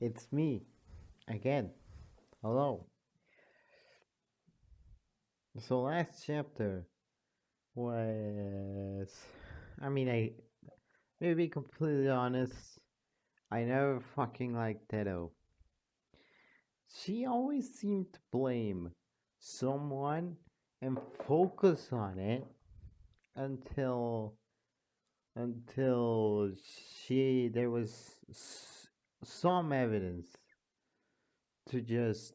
It's me again. Hello. So last chapter was I maybe be completely honest, I never fucking liked Teto. She always seemed to blame someone and focus on it until until she there was some evidence to just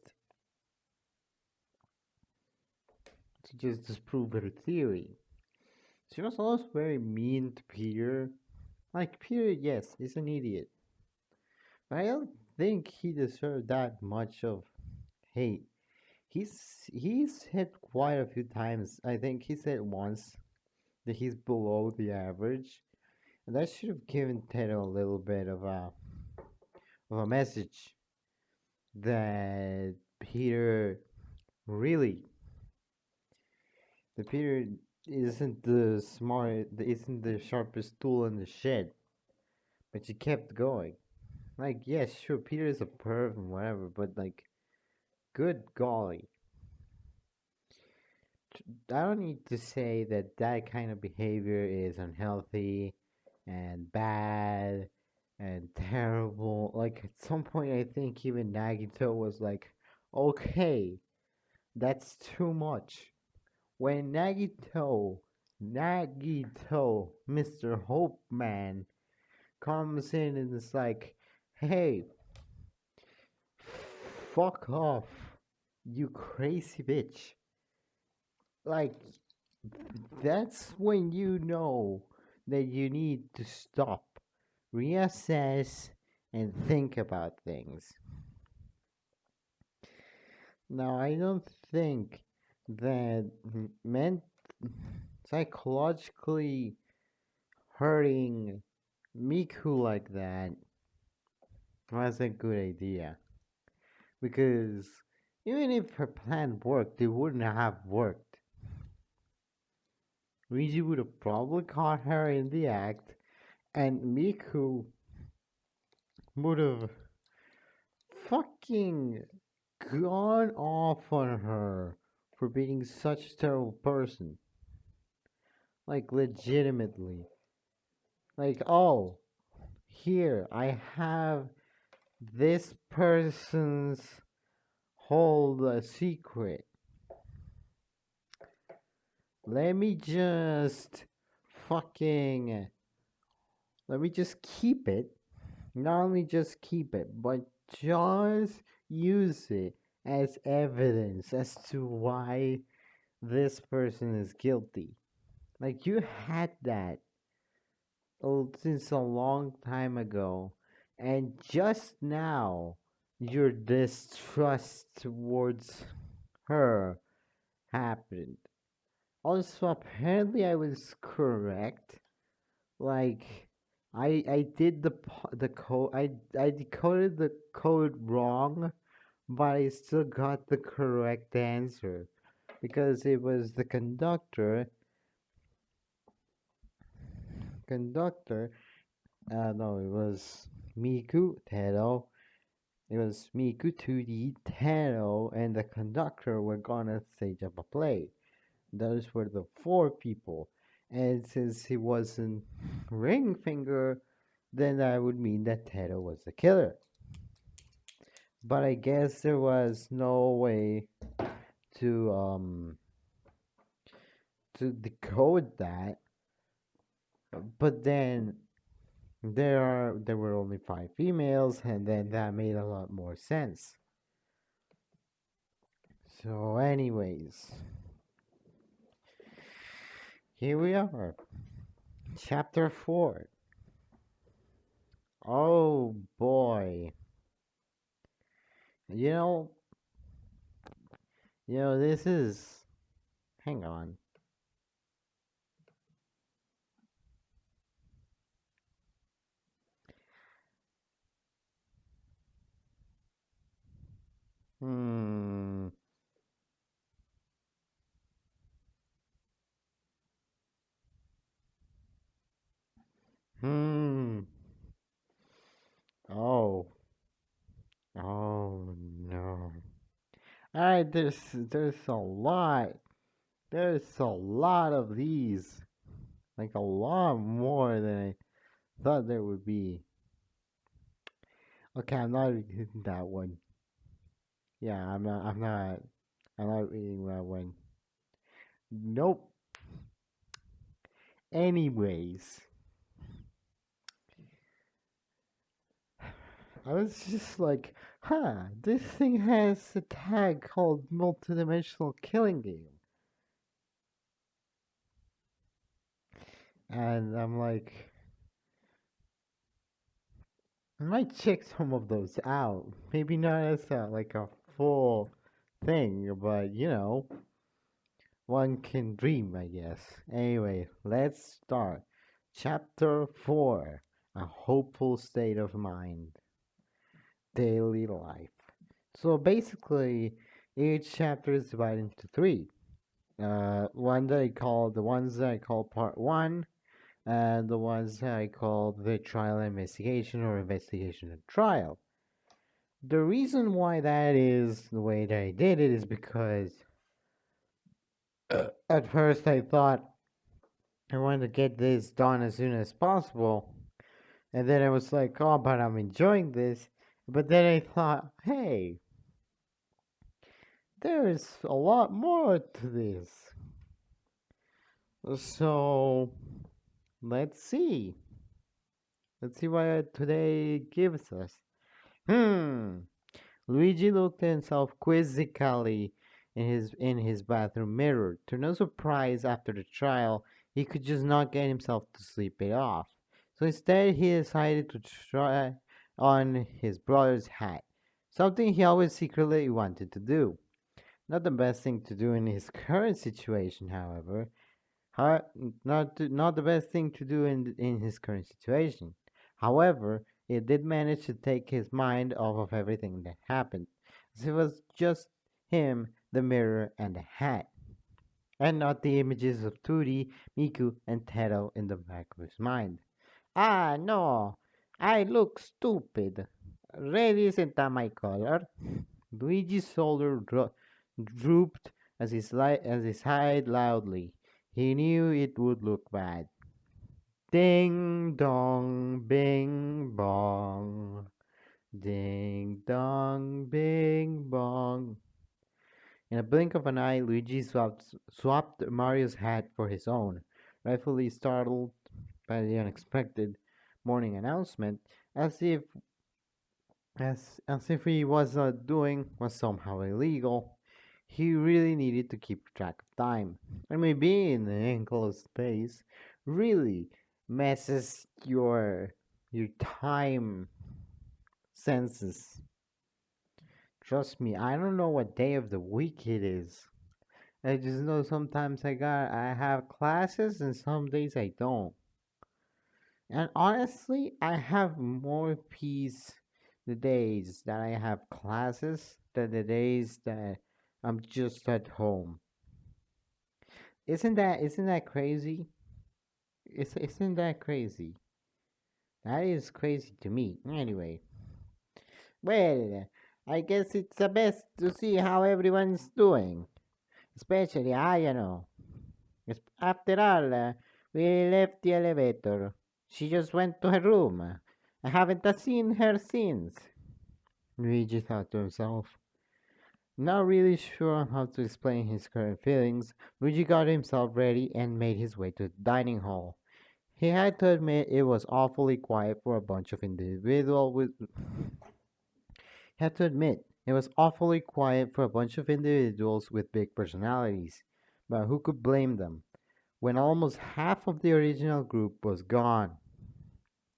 disprove her theory. She was also very mean to Peter. Like, Peter, yes, is an idiot. But I don't think he deserved that much of hate. He's said quite a few times. I think he said once that he's below the average. And that should have given Ted a little bit of a message that Peter really that Peter isn't the sharpest tool in the shed. But she kept going. Like, yes, sure, Peter is a perv and whatever, but like, good golly. I don't need to say that that kind of behavior is unhealthy and bad and terrible. Like, at some point, I think even Nagito was like, okay, that's too much. When Nagito, Mr. Hope Man, comes in and is like, hey, fuck off, you crazy bitch. Like, that's when you know that you need to stop, reassess, and think about things. Now, I don't think that meant psychologically hurting Miku like that was a good idea. Because even if her plan worked, it wouldn't have worked. Riji would have probably caught her in the act, and Miku would have fucking gone off on her for being such a terrible person. Like, legitimately. Like, oh, here, I have this person's hold a secret. Let me just fucking. Let me just keep it. Not only just keep it, but just use it as evidence as to why this person is guilty. Like, you had that since a long time ago, and just now your distrust towards her happened. Also, apparently, I was correct. Like, I did the code. I decoded the code wrong, but I still got the correct answer because it was the conductor. No, it was Miku Tero. It was Miku 2D Tero, and the conductor were gonna stage up a play. Those were the four people. And since he wasn't Ring Finger, then that would mean that Tero was the killer. But I guess there was no way to to decode that. But then there were only five females, and then that made a lot more sense. So, anyways, here we are, chapter 4. Oh boy. You know, this is. Hang on. Hmm. Hmm. Oh. Alright, there's a lot. There's a lot of these. Like a lot more than I thought there would be. Okay, I'm not reading that one. Yeah, I'm not reading that one. Nope. Anyways, I was just like, this thing has a tag called multidimensional killing game. And I'm like, I might check some of those out. Maybe not as like a full thing, but one can dream, I guess. Anyway, let's start. Chapter 4, A Hopeful State of Mind. Daily Life. So basically, each chapter is divided into three. The ones that I call part one, and the ones that I call the trial investigation or investigation and trial. The reason why that is the way that I did it is because at first I thought I wanted to get this done as soon as possible, and then I was like, oh, but I'm enjoying this. But then I thought, hey, there's a lot more to this. So let's see. Let's see what today gives us. Hmm. Luigi looked at himself quizzically in his bathroom mirror. To no surprise, after the trial, he could just not get himself to sleep it off. So instead, he decided to try on his brother's hat, something he always secretly wanted to do. Not the best thing to do in his current situation, however. Not the best thing to do in his current situation. However, it did manage to take his mind off of everything that happened, as it was just him, the mirror, and the hat, and not the images of Turi, Miku, and Tero in the back of his mind. Ah, no, I look stupid. Red isn't my color. Luigi's shoulder drooped as he sighed loudly. He knew it would look bad. Ding dong, bing bong. Ding dong, bing bong. In a blink of an eye, Luigi swapped Mario's hat for his own. Rightfully startled by the unexpected morning announcement, as if he was doing was somehow illegal. He really needed to keep track of time. I mean, being in an enclosed space really messes your time senses. Trust me, I don't know what day of the week it is. I just know sometimes I have classes and some days I don't. And honestly, I have more peace the days that I have classes than the days that I'm just at home. Isn't that crazy? Isn't that crazy? That is crazy to me. Anyway, well, I guess it's the best to see how everyone's doing, especially I. After all, we left the elevator. She just went to her room. I haven't seen her since. Luigi thought to himself. Not really sure how to explain his current feelings, Luigi got himself ready and made his way to the dining hall. He had to admit it was awfully quiet for a bunch of individual with had to admit it was awfully quiet for a bunch of individuals with big personalities. But who could blame them when almost half of the original group was gone?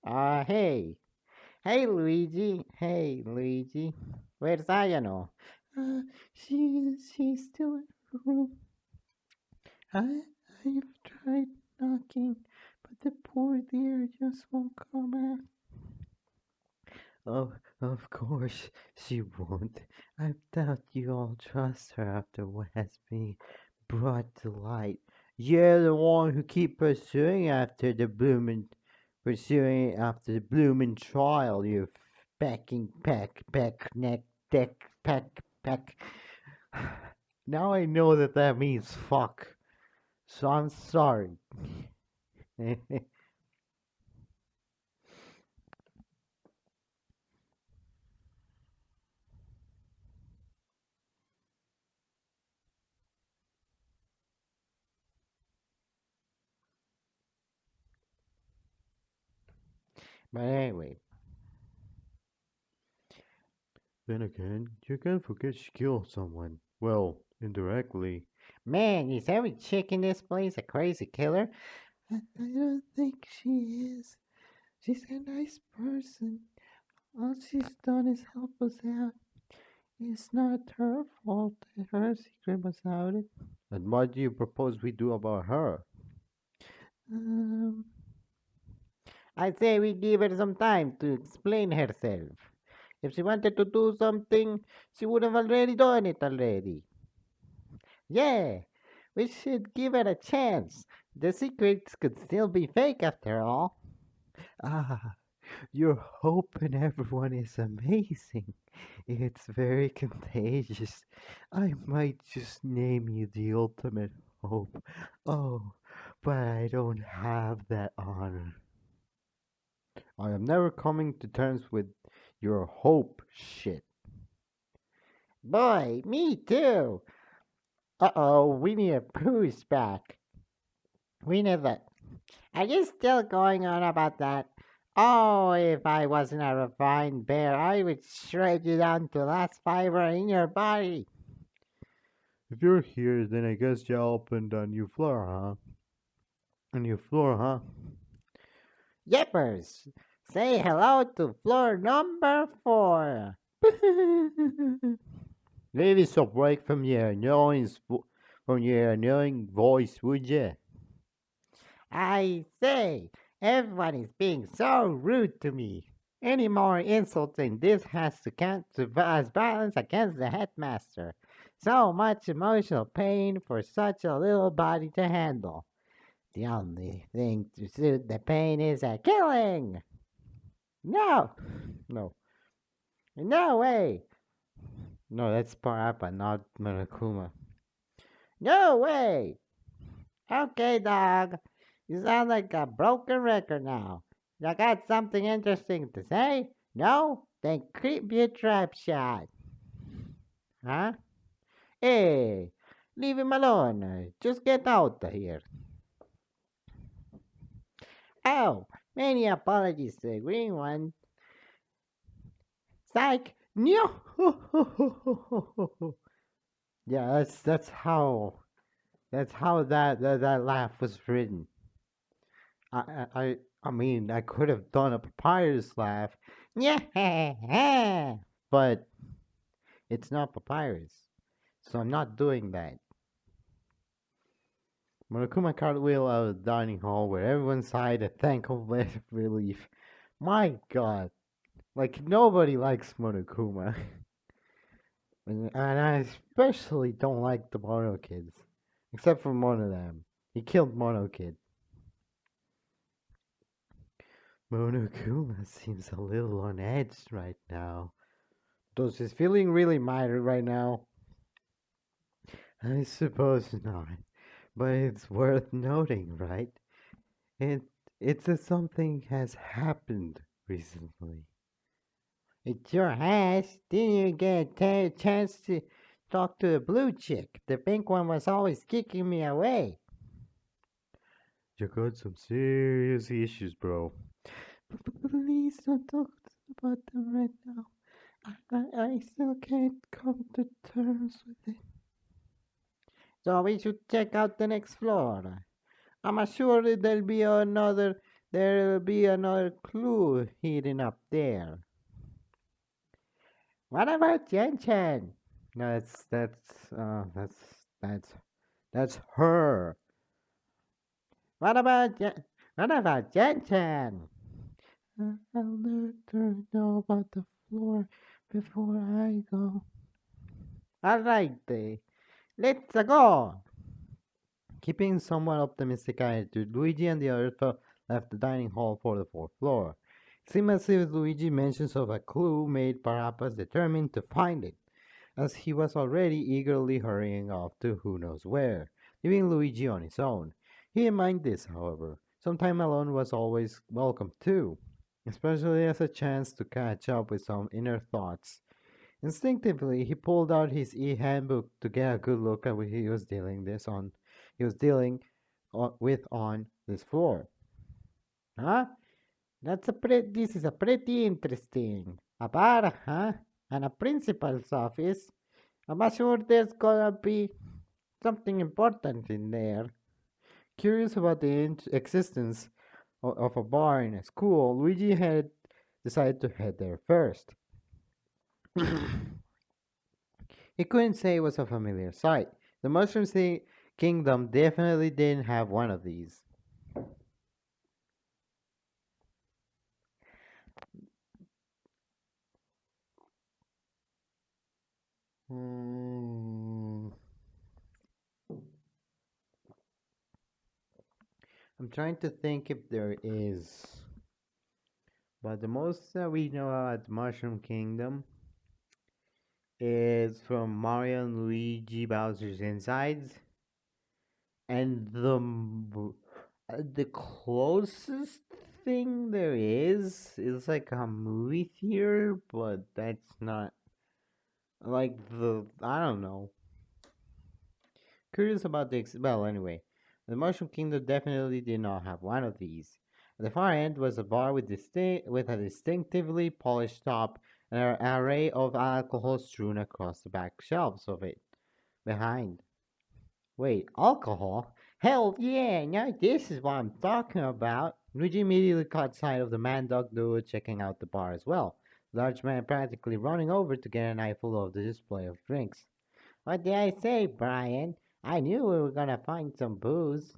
Hey. Hey, Luigi. Hey, Luigi. Where's Ayano? Uh, she's still in her room. I've tried knocking, but the poor dear just won't come out. Oh, of course she won't. I doubt you all trust her after what has been brought to light. You're the one who keep pursuing after the bloomin' trial, you packing peck neck deck peck peck. Now I know that that means fuck. So I'm sorry. But anyway, then again, you can't forget she killed someone. Well, indirectly. Man, is every chick in this place a crazy killer? I don't think she is. She's a nice person. All she's done is help us out. It's not her fault that her secret was outed. And what do you propose we do about her? Um, I say we give her some time to explain herself. If she wanted to do something, she would have already done it already. Yeah, we should give her a chance. The secrets could still be fake after all. Ah, your hope in everyone is amazing. It's very contagious. I might just name you the ultimate hope. Oh, but I don't have that honor. I am never coming to terms with your hope shit. Boy, me too. Uh-oh, we need a Pooh's back. We need that. Are you still going on about that? Oh, if I wasn't a refined bear, I would shred you down to the last fiber in your body. If you're here, then I guess you opened a new floor, huh? A new floor, huh? Yippers! Say hello to floor number 4. Leave us a break from your annoying voice, would you? I say, everyone is being so rude to me. Any more insults than this has to count as violence against the headmaster. So much emotional pain for such a little body to handle. The only thing to soothe the pain is a killing. No, no, no way. No, that's Parappa, not Murakuma. No way. Okay, dog. You sound like a broken record now. You got something interesting to say? No? Then creep your trap shot. Huh? Hey, leave him alone. Just get out of here. Oh, many apologies to the green one. Psych. No. Yeah, that's how that laugh was written. I mean, I could have done a papyrus laugh. Yeah, but it's not papyrus, so I'm not doing that. Monokuma cartwheel out of the dining hall where everyone sighed a thankful breath of relief. My God, like nobody likes Monokuma, and I especially don't like the Mono kids, except for one of them. He killed Mono Kid. Monokuma seems a little on edge right now. Does his feeling really matter right now? I suppose not, but it's worth noting, right? It it's a something has happened recently. It sure has. Didn't you get a chance to talk to the blue chick? The pink one was always kicking me away. You got some serious issues, bro. Please don't talk about them right now. I still can't come to terms with it. So we should check out the next floor. I'm sure there'll be another clue hidden up there. What about Chen Chen? No, that's her. What about Chen Chen? I'll let her know about the floor before I go. All right, let's go. Keeping somewhat optimistic attitude, Luigi and the others left the dining hall for the fourth floor. It seemed as if Luigi's mentions of a clue made Parappas determined to find it. as he was already eagerly hurrying off to who knows where, leaving Luigi on his own. He didn't mind this, however. Some time alone was always welcome too, especially as a chance to catch up with some inner thoughts. Instinctively, he pulled out his e-handbook to get a good look at what he was dealing with on this floor. Huh? This is a pretty interesting. A bar, huh? And a principal's office. I'm not sure there's gonna be something important in there. Curious about the existence of a bar in a school, Luigi had decided to head there first. He couldn't say it was a familiar sight. The Kingdom definitely didn't have one of these. Hmm. I'm trying to think if there is. But the most that we know about Mushroom Kingdom is from Mario and Luigi Bowser's Insides. And the closest thing there is like a movie theater, but that's not like I don't know. Curious about well, anyway, the Mushroom Kingdom definitely did not have one of these. At the far end was a bar with a distinctively polished top and an array of alcohol strewn across the back shelves of it. Behind, wait, alcohol? Hell yeah! Now this is what I'm talking about. Luigi immediately caught sight of the man dog duo checking out the bar as well. The large man practically running over to get an eyeful of the display of drinks. What did I say, Brian? I knew we were gonna find some booze.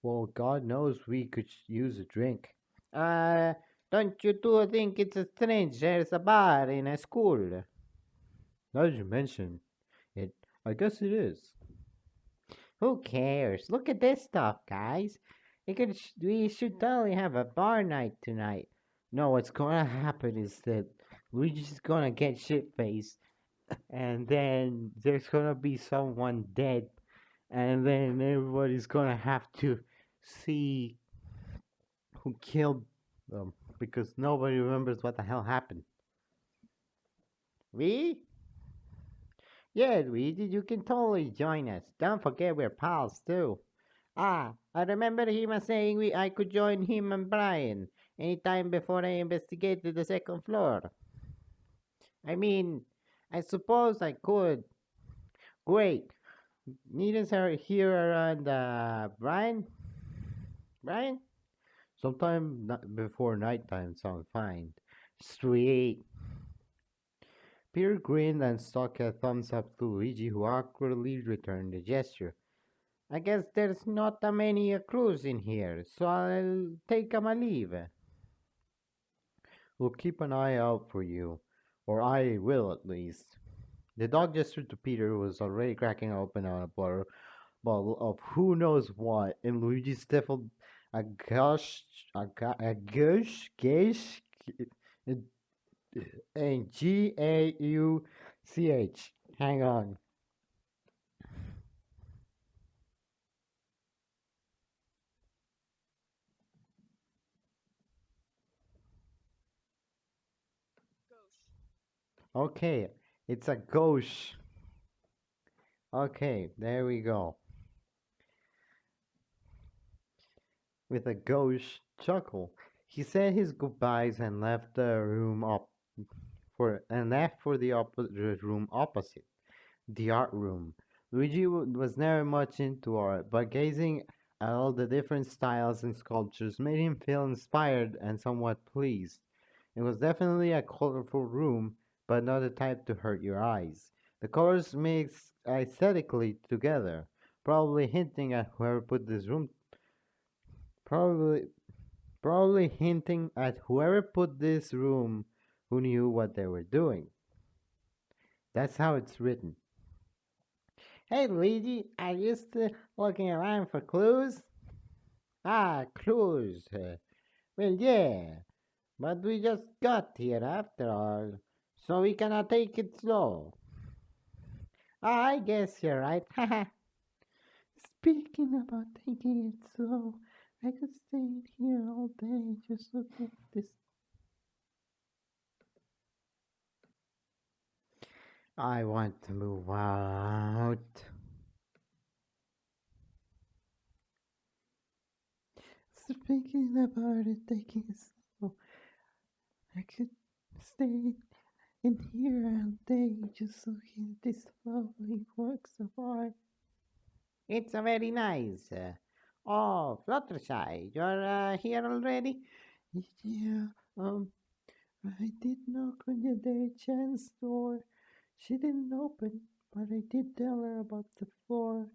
Well, God knows we could use a drink. Uh, don't you two think it's strange there's a bar in a school? Now that you mention it, I guess it is. Who cares? Look at this stuff, guys. We should totally have a bar night tonight. No, what's gonna happen is that Luigi's gonna get shit faced, and then there's gonna be someone dead, and then everybody's gonna have to see who killed them because nobody remembers what the hell happened. We? Yeah, Luigi, you can totally join us. Don't forget we're pals too. Ah, I remember him saying I could join him and Brian anytime before I investigated the second floor. I mean, I suppose I could. Great. Meet us here around Brian? Brian? Sometime before nighttime sounds fine. Sweet. Peter grinned and stuck a thumbs up to Luigi, who awkwardly returned the gesture. I guess there's not a many crews in here, so I'll take my leave. We'll keep an eye out for you, or I will at least. The dog gestured to Peter, who was already cracking open a bottle of who knows what, and Luigi stifled a gush, a gush, and Gauch. Hang on. Okay, it's a gauche. Okay, there we go. With a gauche chuckle, he said his goodbyes and left the room left for the room opposite, the art room. Luigi was never much into art, but gazing at all the different styles and sculptures made him feel inspired and somewhat pleased. It was definitely a colorful room, but not the type to hurt your eyes. The colors mixed aesthetically together, probably hinting at whoever put this room probably probably hinting at whoever put this room who knew what they were doing. That's how it's written. Hey Luigi, are you still looking around for clues? Ah, clues. Well, yeah, but we just got here after all. So we cannot take it slow. I guess you're right. Speaking about taking it slow, I could stay in here all day just looking at this. I want to move out. Speaking about it, taking it slow, I could stay in here all day just looking at this lovely works of art. It's very nice. Oh, Fluttershy, you're here already? Yeah, I did knock on your dear Chan's door. She didn't open, but I did tell her about the floor.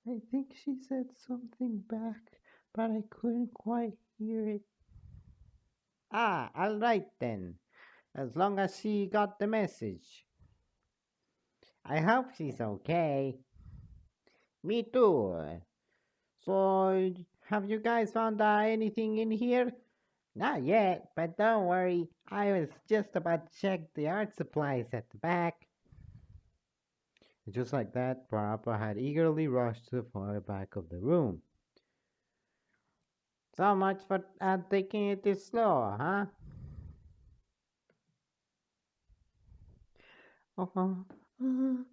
I think she said something back, but I couldn't quite hear it. Ah, all right then. As long as she got the message. I hope she's okay. Me too. So, have you guys found anything in here? Not yet, but don't worry. I was just about to check the art supplies at the back. Just like that, Parappa had eagerly rushed to the far back of the room. So much for taking it this slow, huh? Oh, oh,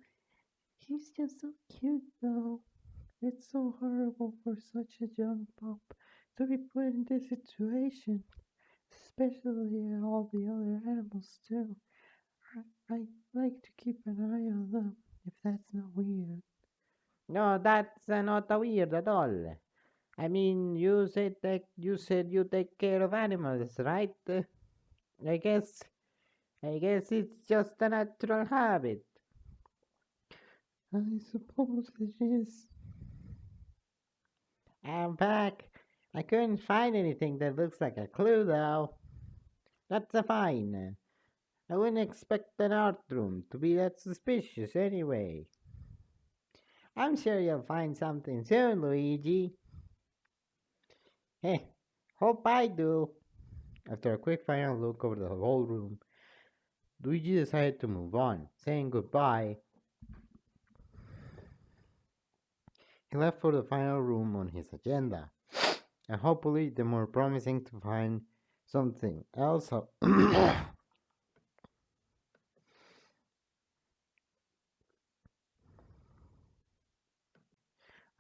he's just so cute, though. It's so horrible for such a young pup to be put in this situation, especially all the other animals, too. I like to keep an eye on them, if that's not weird. No, that's not weird at all. I mean, you said you take care of animals, right? I guess I guess it's just a natural habit. I suppose it is. I'm back. I couldn't find anything that looks like a clue, though. That's a fine. I wouldn't expect an art room to be that suspicious anyway. I'm sure you'll find something soon, Luigi. Heh, hope I do. After a quick final look over the whole room, Luigi decided to move on. Saying goodbye, he left for the final room on his agenda, and hopefully the more promising to find something else.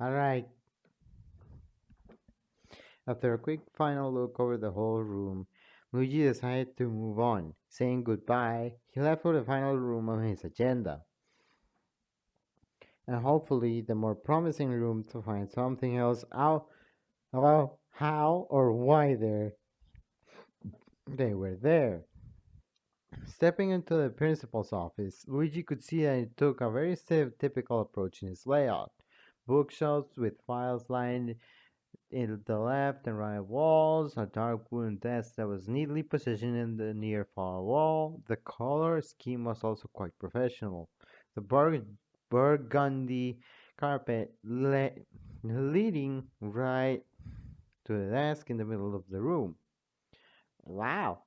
Alright, after a quick final look over the whole room, Luigi decided to move on. Saying goodbye, he left for the final room on his agenda, and hopefully the more promising room to find something else out about how or why they were there. Stepping into the principal's office, Luigi could see that it took a very typical approach in its layout. Bookshelves with files lined in the left and right walls, a dark wooden desk that was neatly positioned in the near far wall. The color scheme was also quite professional. The burgundy carpet leading right to the desk in the middle of the room. Wow,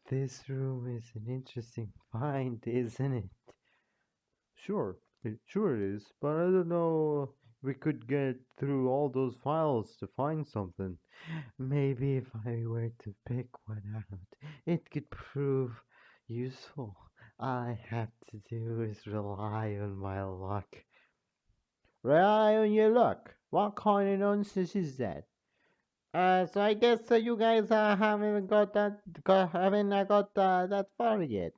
this room is an interesting find, isn't it? Sure it is, but I don't know if we could get through all those files to find something. Maybe if I were to pick one out, it could prove useful. All I have to do is rely on my luck. Rely on your luck? What kind of nonsense is that? So I guess you guys haven't got that far yet.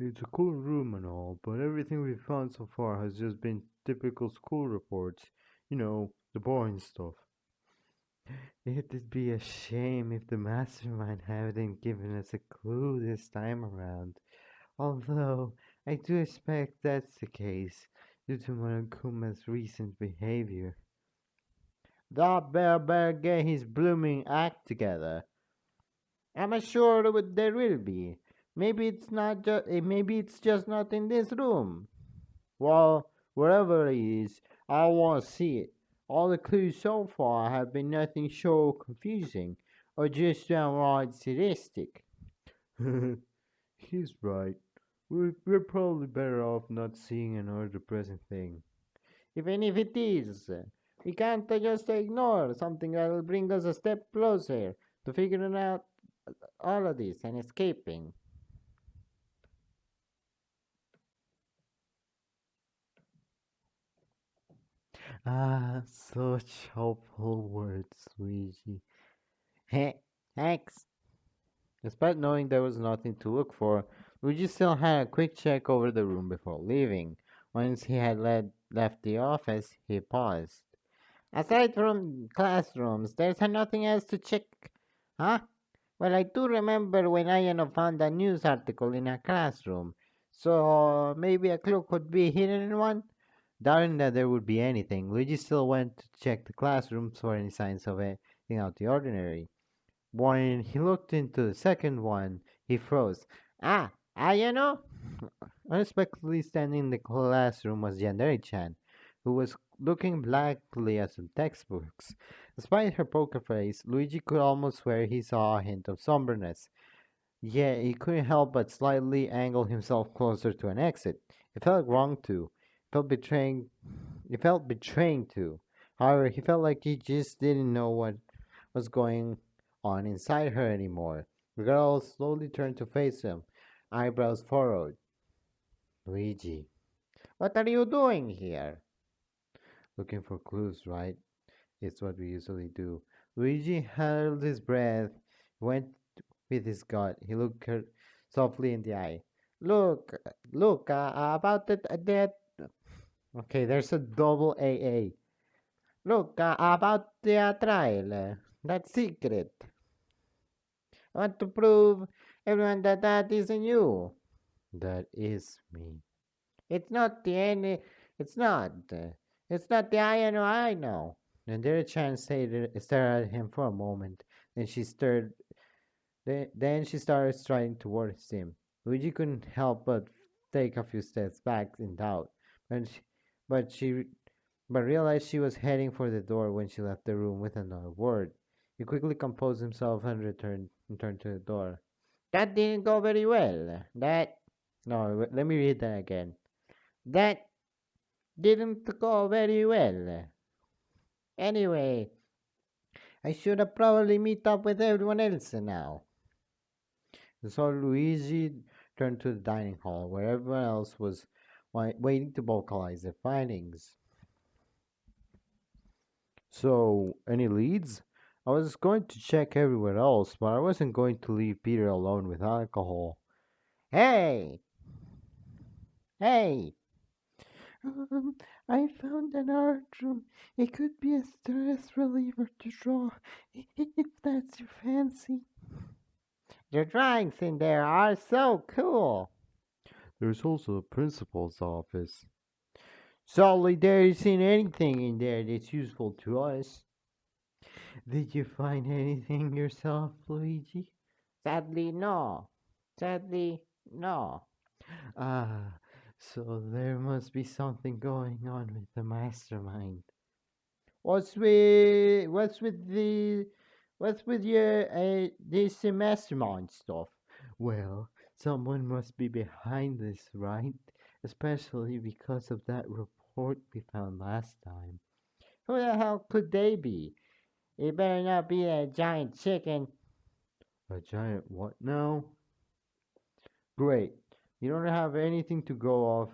It's a cool room and all, but everything we've found so far has just been typical school reports. The boring stuff. It'd be a shame if the mastermind hadn't given us a clue this time around. Although, I do expect that's the case, due to Monokuma's recent behavior. That better get his blooming act together. I'm sure there will be. Maybe it's just not in this room. Well, wherever it is, I want to see it. All the clues so far have been nothing so confusing. or just downright sadistic. He's right. We're probably better off not seeing another depressing thing. Even if it is, we can't just ignore something that will bring us a step closer to figuring out all of this and escaping. Ah, such hopeful words, Luigi. Hey, thanks. Despite knowing there was nothing to look for, Luigi still had a quick check over the room before leaving. Once he had left the office, he paused. Aside from classrooms, there's nothing else to check. Huh? Well, I do remember when I found a news article in a classroom. So maybe a clue could be hidden in one? Doubting that there would be anything, Luigi still went to check the classrooms for any signs of anything out of the ordinary. When he looked into the second one, he froze. You know? Unexpectedly standing in the classroom was Yandere-chan, who was looking blankly at some textbooks. Despite her poker face, Luigi could almost swear he saw a hint of somberness. Yet he couldn't help but slightly angle himself closer to an exit. It felt wrong to. It felt betraying. It felt betraying too. However, he felt like he just didn't know what was going on inside her anymore. The girl slowly turned to face him, eyebrows furrowed. Luigi, what are you doing here? Looking for clues, right? It's what we usually do. Luigi held his breath, went with his gut. He looked her softly in the eye. Look, look, about that. Okay, there's a double AA. Look, about the trial. That secret. I want to prove everyone that that isn't you. That is me. It's not the any. It's not. It's not the I know. And there Chan stared at him for a moment. Then she stirred. Then she started striding towards him. Luigi couldn't help but take a few steps back in doubt. But she, but she, but realized she was heading for the door when she left the room with another word. He quickly composed himself and turned to the door. That didn't go very well. Let me read that again. That didn't go very well. Anyway, I should have probably meet up with everyone else now. So Luigi turned to the dining hall where everyone else was waiting to vocalize their findings. So, any leads? I was going to check everywhere else, but I wasn't going to leave Peter alone with alcohol. Hey! Hey! Um, I found an art room. It could be a stress reliever to draw, if that's your fancy. Your drawings in there are so cool. There's also the principal's office. Sadly, there isn't anything in there that's useful to us. Did you find anything yourself, Luigi? Sadly, no. Sadly, no. Ah, so there must be something going on with the mastermind. What's with the what's with your this mastermind stuff? Well, someone must be behind this, right? Especially because of that report we found last time. Who the hell could they be? It better not be a giant chicken. A giant what now? Great. You don't have anything to go off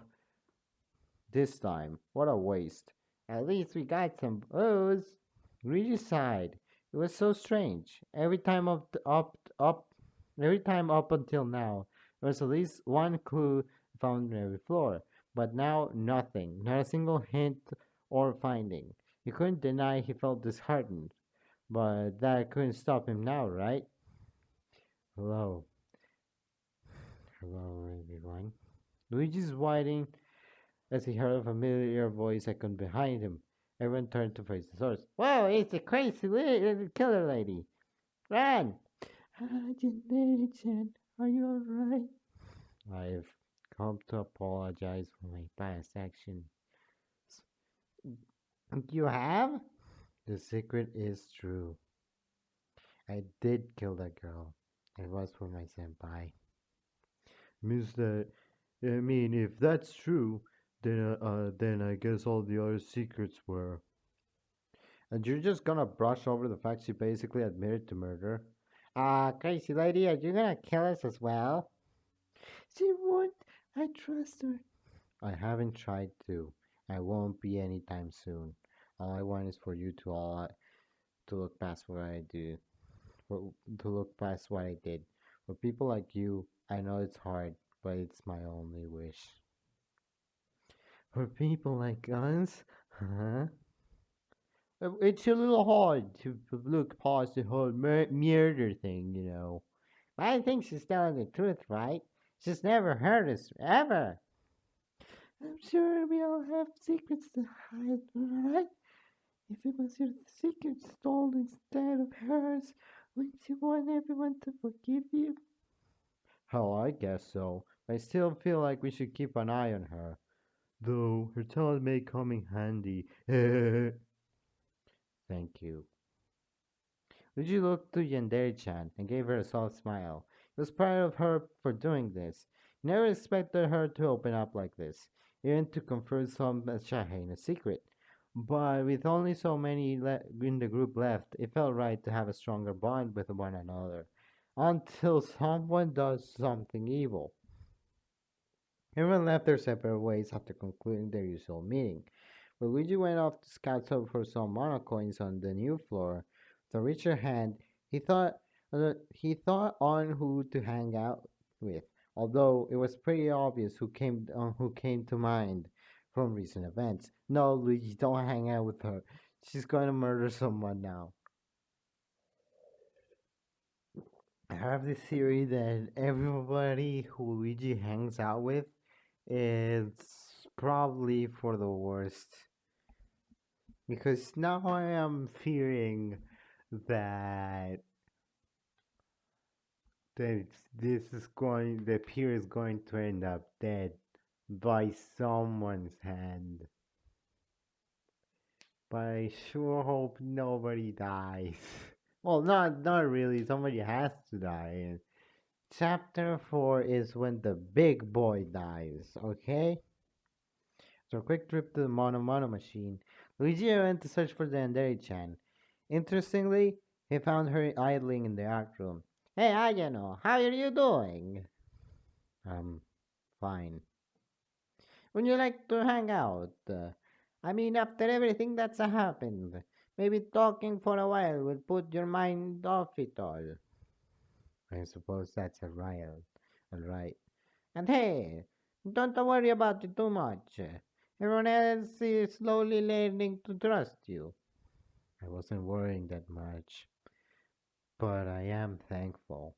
this time. What a waste. At least we got some booze. Luigi sighed. It was so strange. Every time up until now, there was at least one clue found on every floor. But now nothing. Not a single hint or finding. He couldn't deny he felt disheartened. But that couldn't stop him now, right? Hello. Hello, everyone. Luigi's whining as he heard a familiar voice echoing behind him. Everyone turned to face the source. Whoa, it's the crazy little killer lady. Run! Chan, are you alright? I've come to apologize for my past actions. You have? The secret is true. I did kill that girl. It was for my senpai. Means that, I mean, if that's true, then I guess all the other secrets were. And you're just gonna brush over the fact she basically admitted to murder? Crazy lady, are you gonna kill us as well? She won't. I trust her. I haven't tried to. I won't be anytime soon. All I want is for you to look past what I do, for, to look past what I did. For people like you, I know it's hard, but it's my only wish. For people like us, huh? It's a little hard to look past the whole murder thing. I think she's telling the truth, right? She's never hurt us, ever. I'm sure we all have secrets to hide, right? If it was your secret stolen instead of hers, wouldn't you want everyone to forgive you? Hell, I guess so. I still feel like we should keep an eye on her. Though her talent may come in handy. Thank you. Luigi looked to Yandere-chan and gave her a soft smile. He was proud of her for doing this. He never expected her to open up like this, even to confront some Shahe in a secret. But with only so many in the group left, it felt right to have a stronger bond with one another. Until someone does something evil. Everyone left their separate ways after concluding their usual meeting. But Luigi went off to scout for some mana coins on the new floor. With a richer hand, he thought on who to hang out with, although it was pretty obvious who came to mind from recent events. No, Luigi, don't hang out with her. She's going to murder someone now. I have this theory that everybody who Luigi hangs out with is probably for the worst. Because now I am fearing that the peer is going to end up dead by someone's hand. But I sure hope nobody dies. Well, not really. Somebody has to die. And chapter 4 is when the big boy dies. Okay. So a quick trip to the Mono Mono machine. Luigi went to search for the Yandere-chan. Interestingly, he found her idling in the art room. Hey, Ayano, how are you doing? Um, fine. Would you like to hang out? I mean, after everything that's happened, maybe talking for a while will put your mind off it all. I suppose that's a riot. Alright. And hey, don't worry about it too much. Everyone else is slowly learning to trust you. I wasn't worrying that much, but I am thankful.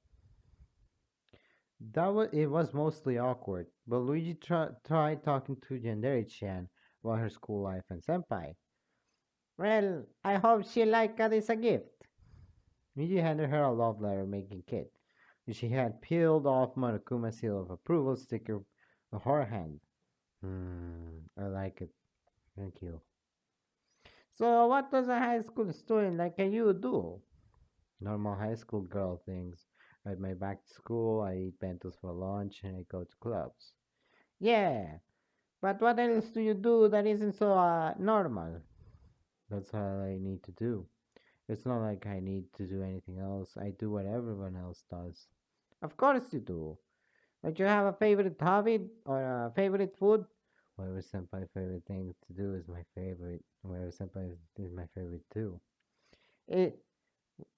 It was mostly awkward, but Luigi tried talking to Yandere-chan about her school life and senpai. Well, I hope she liked it as a gift. Luigi handed her a love letter making kit, which she had peeled off Monokuma's seal of approval sticker of her hand. I like it. Thank you. So, what does a high school student like you do? Normal high school girl things. Ride my back to school, I eat bentos for lunch, and I go to clubs. Yeah, but what else do you do that isn't so normal? That's all I need to do. It's not like I need to do anything else. I do what everyone else does. Of course you do. Don't you have a favorite hobby or a favorite food? Whatever senpai's favorite thing to do is my favorite. Whatever senpai is my favorite too. It,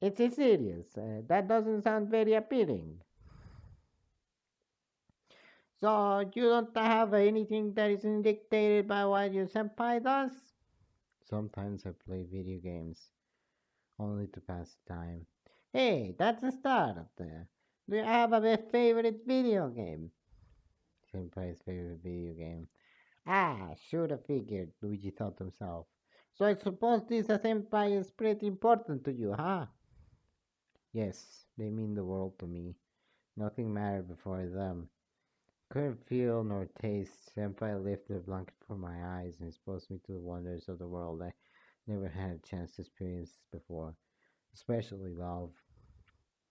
it's serious. That doesn't sound very appealing. So you don't have anything that isn't dictated by what your senpai does? Sometimes I play video games, only to pass the time. Hey, that's a start. Do you have a favorite video game? Senpai's favorite video game. Ah, should have figured, Luigi thought to himself. So I suppose this senpai is pretty important to you, huh? Yes, they mean the world to me. Nothing mattered before them. Couldn't feel nor taste. Senpai lifted a blanket from my eyes and exposed me to the wonders of the world I never had a chance to experience before, especially love.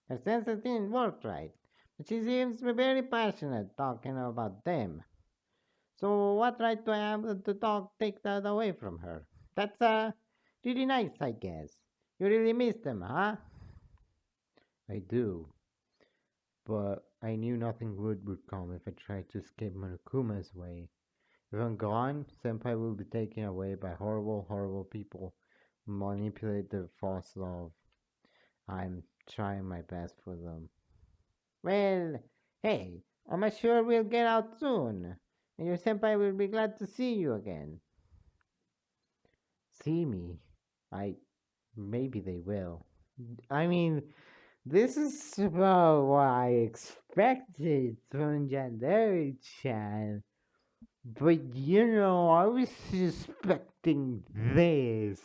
Her senses didn't work right, but she seems to be very passionate talking about them. So what right do I have to take that away from her? That's really nice, I guess. You really miss them, huh? I do, but I knew nothing good would come if I tried to escape Monokuma's way. If I'm gone, Senpai will be taken away by horrible, horrible people who manipulate their false love. I'm trying my best for them. Well, hey, I'm sure we'll get out soon, and your senpai will be glad to see you again. See me? I maybe they will. I mean, this is about what I expected from Yandere-chan. But I was expecting this.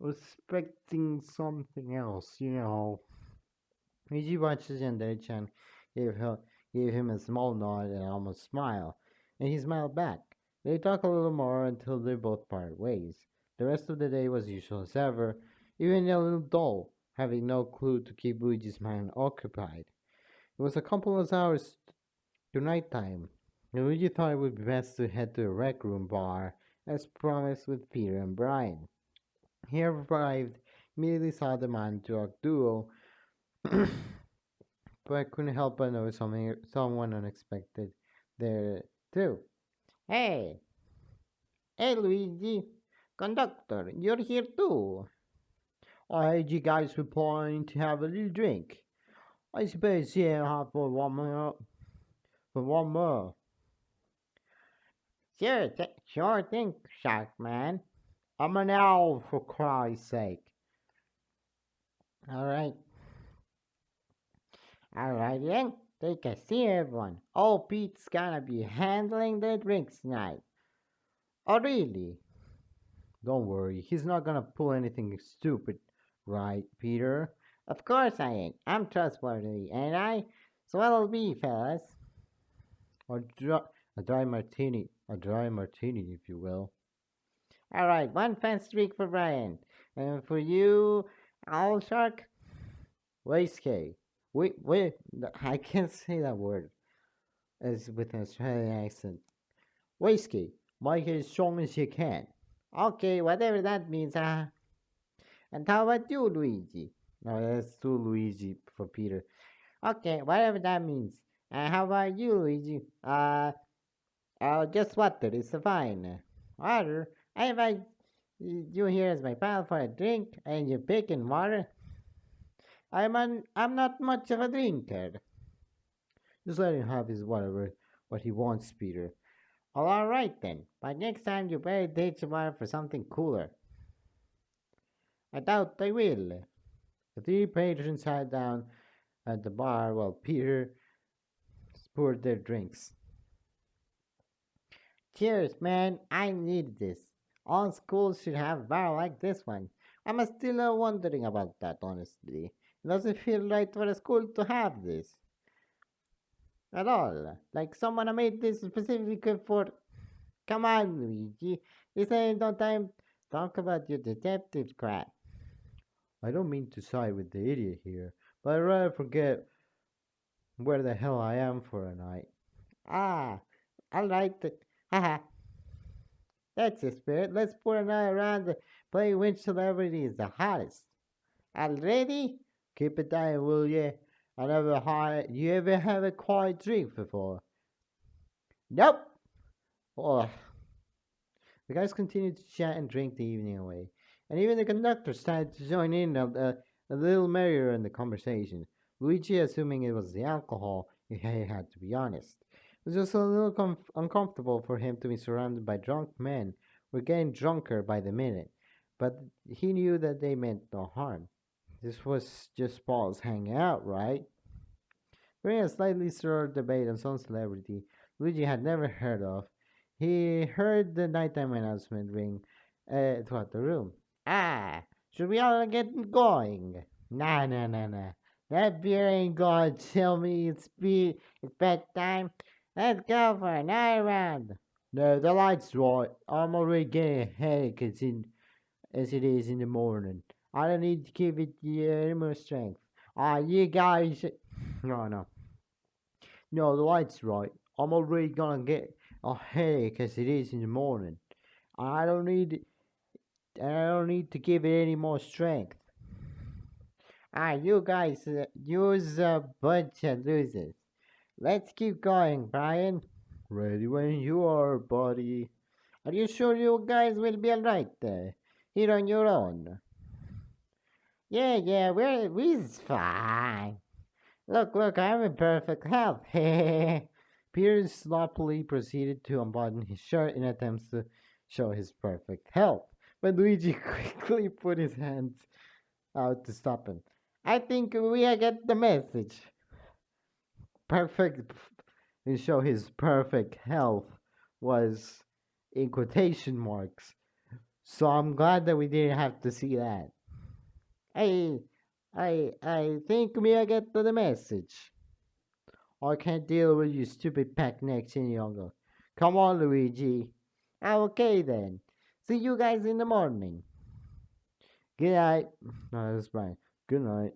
I was expecting something else. Luigi watches Yandere-chan, gave, her, gave him a small nod and almost smile, and he smiled back. They talk a little more until they both parted ways. The rest of the day was usual as ever, even a little dull, having no clue to keep Luigi's mind occupied. It was a couple of hours to nighttime. Luigi thought it would be best to head to a rec room bar, as promised with Peter and Brian. He arrived, immediately saw the man drug duo, but I couldn't help but notice someone unexpected there too. Hey, hey Luigi, conductor, you're here too. I heard you guys were planning to have a little drink. I suppose you have for one more. For one more. Sure thing, Shark Man. I'm an owl, for Christ's sake. Alright, alright then. Take a seat, everyone. Oh, Pete's gonna be handling the drinks tonight. Oh, really? Don't worry, he's not gonna pull anything stupid, right, Peter? Of course I ain't. I'm trustworthy, ain't I? So what'll be, fellas? A dry, a dry martini, if you will. All right, one fast streak for Brian, and for you, Owl Shark, whiskey. Wait, I can't say that word as with an Australian accent. Whiskey, make it as strong as you can. Okay, whatever that means. And how about you, Luigi? No, that's too Luigi for Peter. Okay, whatever that means. How about you, Luigi? Just water is fine. Water? I invite you here as my pal for a drink, and you're picking water. I'm not much of a drinker. Just let him have his whatever what he wants, Peter. Well, all right then. But next time you better date tomorrow for something cooler. I doubt they will. The three patrons sat down at the bar while Peter poured their drinks. Cheers, man. I need this. All schools should have a bar like this one. I'm still wondering about that, honestly. It doesn't feel right for a school to have this at all. Like someone made this specifically for. Come on, Luigi. This ain't no time to talk about your detective crap. I don't mean to side with the idiot here, but I'd rather forget where the hell I am for a night. Ah, I like it. Haha. That's the spirit. Let's put another round to play which celebrity is the hottest. Already? Keep it down, will you? You ever have a quiet drink before? Nope. Oh. The guys continued to chat and drink the evening away, and even the conductor started to join in a little merrier in the conversation. Luigi, assuming it was the alcohol, he had to be honest. It was just a little uncomfortable for him to be surrounded by drunk men. We're getting drunker by the minute, but he knew that they meant no harm. This was just Paul's hanging out, right? During a slightly stirred debate on some celebrity Luigi had never heard of, he heard the nighttime announcement ring throughout the room. Ah, should we all get going? Nah. That beer ain't gonna tell me it's bedtime. Let's go for another round. No, the light's right. I'm already getting a headache as it is in the morning. I don't need to give it any more strength. You guys. No, no. No, the light's right. I'm already gonna get a headache as it is in the morning. I don't need. I don't need to give it any more strength. You guys, use a bunch of losers. Let's keep going, Brian. Ready when you are, buddy. Are you sure you guys will be alright there? Here on your own? Yeah, we're fine. Look, I'm in perfect health. Peter sloppily proceeded to unbutton his shirt in attempts to show his perfect health, but Luigi quickly put his hands out to stop him. I think we get the message. Perfect, and show his perfect health was in quotation marks. So I'm glad that we didn't have to see that. I, I think we get the message. I can't deal with you stupid pack necks any longer. Come on, Luigi. Okay then. See you guys in the morning. Good night. No, that's fine. Good night.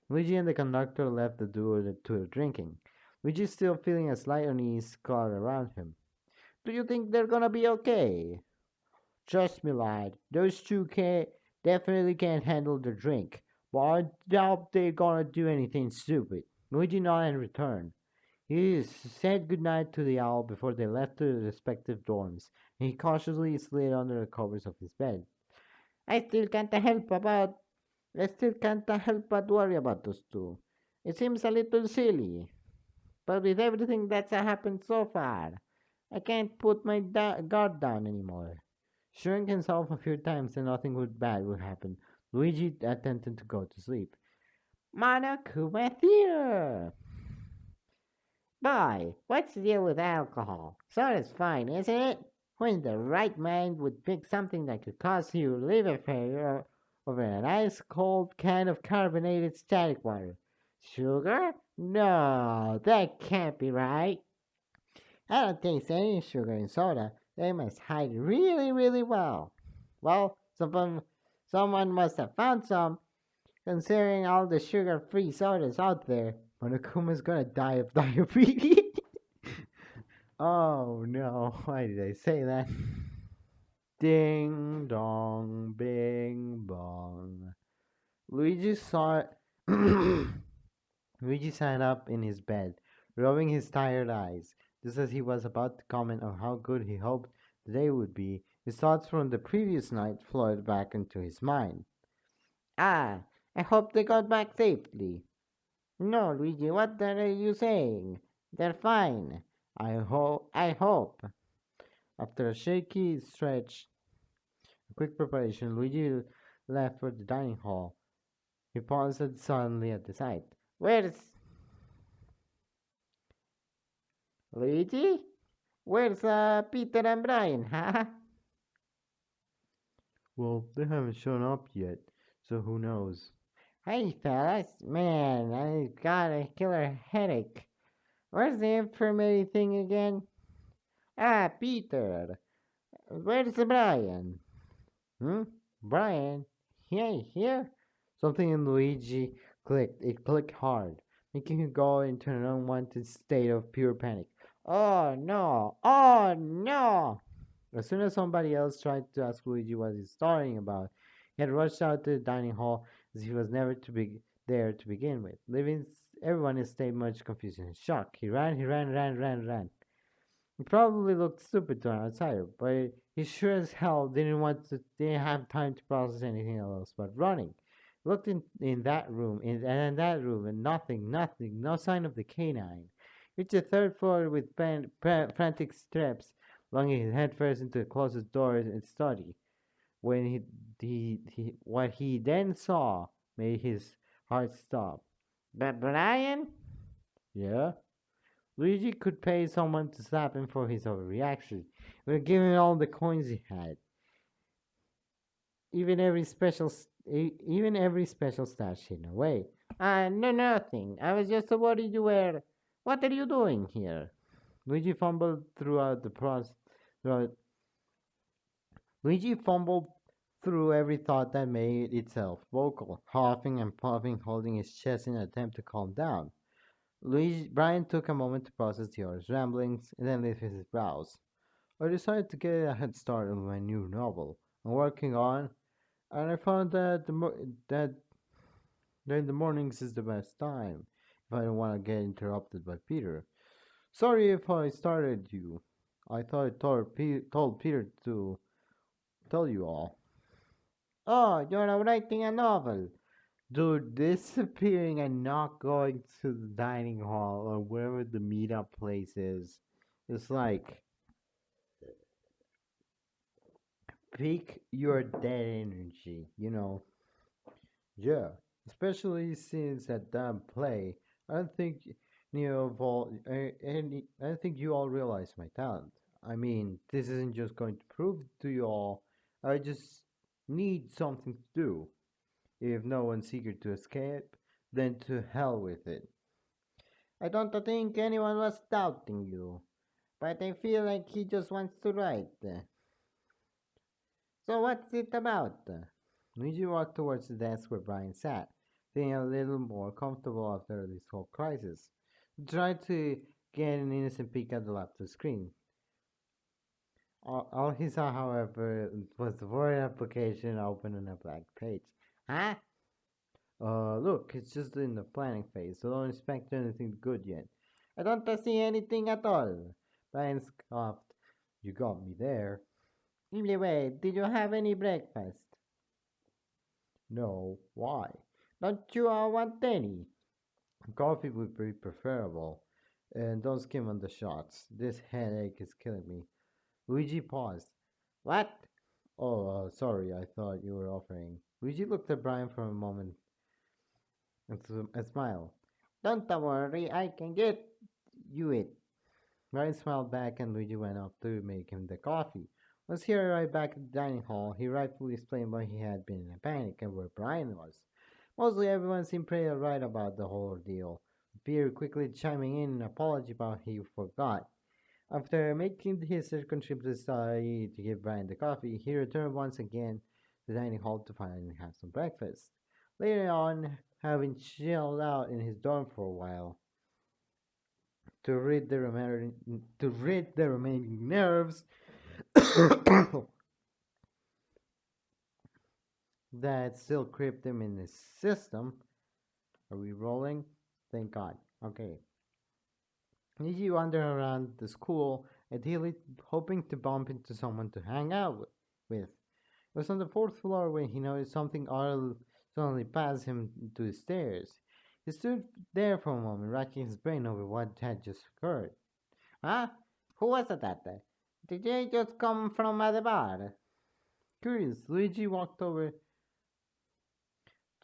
Luigi and the conductor left the duo to drinking. Luigi still feeling a slight unease cloud around him. Do you think they're gonna be okay? Trust me, lad. Those two definitely can't handle the drink. But I doubt they're gonna do anything stupid. Luigi nodded in return. He said goodnight to the owl before they left their respective dorms, and he cautiously slid under the covers of his bed. I still can't help about. I still can't help but worry about those two. It seems a little silly, but with everything that's happened so far, I can't put my guard down anymore. Assuring himself a few times that nothing bad would happen, Luigi attempted to go to sleep. Monokuma Theater! Boy, what's the deal with alcohol? Soda's fine, isn't it? Who in the right mind would pick something that could cause you liver failure over an ice cold can of carbonated static water? Sugar? No, that can't be right. I don't taste any sugar in soda. They must hide really, really well. Well, someone must have found some, considering all the sugar-free sodas out there. Monokuma's gonna die of diabetes. Oh no, why did I say that? Ding dong, bing bong. Luigi saw Luigi sat up in his bed, rubbing his tired eyes. Just as he was about to comment on how good he hoped the day would be, his thoughts from the previous night flooded back into his mind. I hope they got back safely. No, Luigi, what are you saying? They're fine. I hope. After a shaky stretch, a quick preparation, Luigi left for the dining hall. He paused suddenly at the sight. Where's Luigi? Where's Peter and Brian, huh? Well, they haven't shown up yet, so who knows? Hey, fellas. Man, I got a killer headache. Where's the infirmary thing again? Peter. Where's Brian? Hmm? Brian? Hey, here? Something in Luigi clicked. It clicked hard, making him go into an unwanted state of pure panic. Oh no! Oh no! As soon as somebody else tried to ask Luigi what he's starting about, he had rushed out to the dining hall as he was never to be there to begin with, leaving everyone in a state much confusion and shock. He ran. He probably looked stupid to an outsider, but he sure as hell didn't have time to process anything else but running. He looked in that room, and in that room, and nothing, no sign of the canine. Reached the third floor with frantic steps, lunging his head first into the closest door and study. When what he then saw made his heart stop. But Brian? Yeah? Luigi could pay someone to slap him for his overreaction. He would give him all the coins he had. Even every special stash hidden away. No, nothing. I was just worried you were. What are you doing here? Luigi fumbled throughout the process. Luigi fumbled through every thought that made itself vocal, huffing and puffing, holding his chest in an attempt to calm down. Brian took a moment to process the other's ramblings and then lifted his brows. I decided to get a head start on my new novel I'm working on, and I found that the mornings is the best time if I don't want to get interrupted by Peter. Sorry if I started you. I thought I told Peter to tell you all. Oh, you're writing a novel. Dude, disappearing and not going to the dining hall or wherever the meetup place is. It's like peak your dead energy, you know. Yeah, especially since at that play, I don't think you of all, I don't think you all realize my talent. I mean, this isn't just going to prove to you all. I just need something to do. If no one's eager to escape, then to hell with it. I don't think anyone was doubting you, but I feel like he just wants to write. So what's it about? Luigi walked towards the desk where Brian sat, feeling a little more comfortable after this whole crisis. He tried to get an innocent peek at the laptop screen. All he saw, however, was the Word application open on a blank page. Huh? Look, it's just in the planning phase, so don't expect anything good yet. I don't see anything at all. Brian scoffed. You got me there. Anyway, did you have any breakfast? No. Why? Don't you want any? Coffee would be preferable. And don't skim on the shots. This headache is killing me. Luigi paused. What? Oh, sorry, I thought you were offering. Luigi looked at Brian for a moment and smiled. Don't worry, I can get you it. Brian smiled back and Luigi went up to make him the coffee. Once he arrived back at the dining hall, he rightfully explained why he had been in a panic and where Brian was. Mostly everyone seemed pretty alright about the whole ordeal, with Peter quickly chiming in an apology about he forgot. After making his second trip to the study to give Brian the coffee, he returned once again to the dining hall to finally have some breakfast. Later on, having chilled out in his dorm for a while, to rid the remaining nerves that still crept him in his system. Are we rolling? Thank God. Okay. Niji wandered around the school, ideally hoping to bump into someone to hang out with. It was on the fourth floor when he noticed something odd suddenly pass him to the stairs. He stood there for a moment, racking his brain over what had just occurred. Huh? Who was that? Did they just come from the bar? Curious, Luigi walked over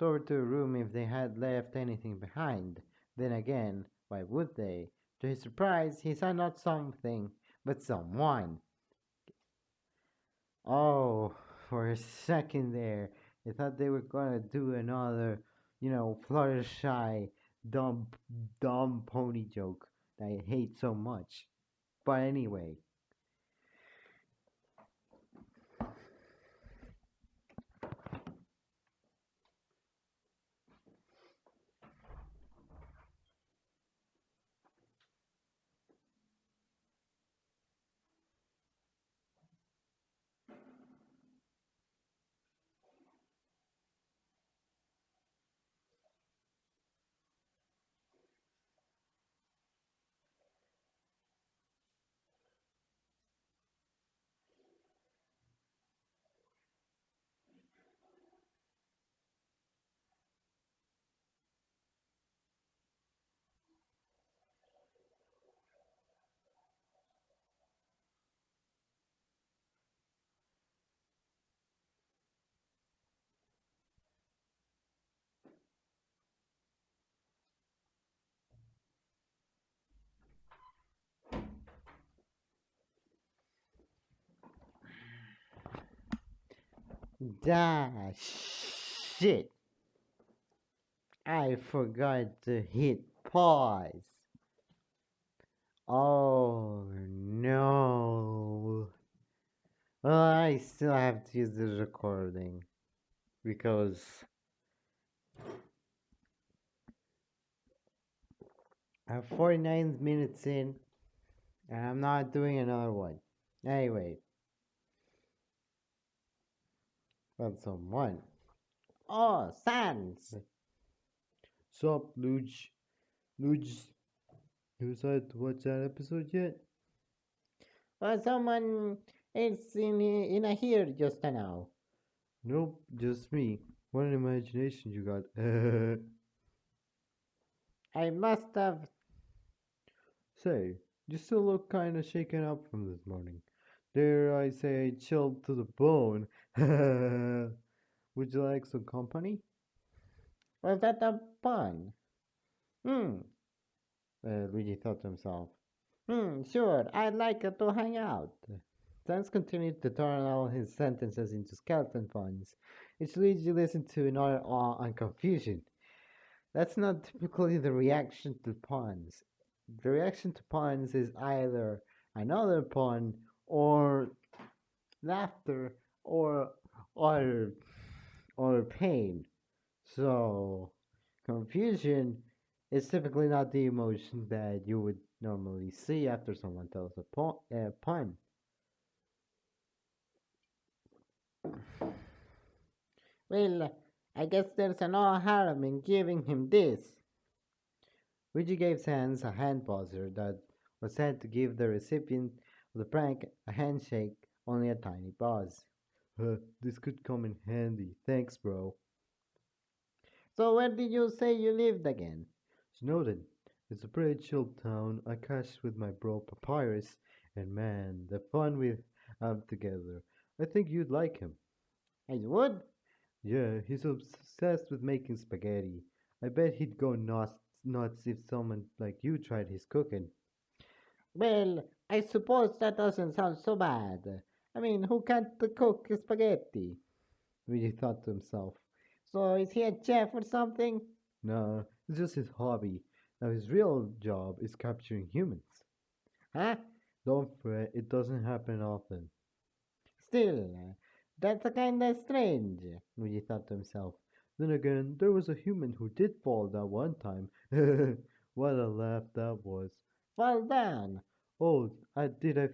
to a room if they had left anything behind. Then again, why would they? To his surprise, he saw not something, but someone. Oh, for a second there, I thought they were gonna do another, Fluttershy, dumb, dumb pony joke that I hate so much. But anyway, da shit. I forgot to hit pause. Oh no. Well, I still have to use the recording because I'm 49 minutes in and I'm not doing another one. Anyway, that's on one. Oh, Sans! Sup, Luge? Luge, you decided to watch that episode yet? Someone is in a here just now. Nope, just me. What an imagination you got. I must have. Say, you still look kinda shaken up from this morning. Dare I say, chilled to the bone. Would you like some company? Was that a pun? Hmm, Luigi thought to himself. Sure, I'd like to hang out. Sans continued to turn all his sentences into skeleton puns, which Luigi listened to in utter awe and confusion. That's not typically the reaction to puns. The reaction to puns is either another pun or laughter or or or pain. So confusion is typically not the emotion that you would normally see after someone tells a pun. Well, I guess there's no harm in giving him this. Luigi gave Sans a hand buzzer that was said to give the recipient of the prank a handshake, only a tiny buzz. This could come in handy. Thanks, bro. So where did you say you lived again? Snowden. It's a pretty chill town. I cashed with my bro Papyrus, and man, the fun we have together. I think you'd like him. I would? Yeah, he's obsessed with making spaghetti. I bet he'd go nuts if someone like you tried his cooking. Well, I suppose that doesn't sound so bad. I mean, who can't cook spaghetti? Luigi thought to himself. So is he a chef or something? No, it's just his hobby. Now his real job is capturing humans. Huh? Don't fret, it doesn't happen often. Still, that's a kinda strange, Luigi thought to himself. Then again, there was a human who did fall that one time. What a laugh that was. Fall down? Oh, I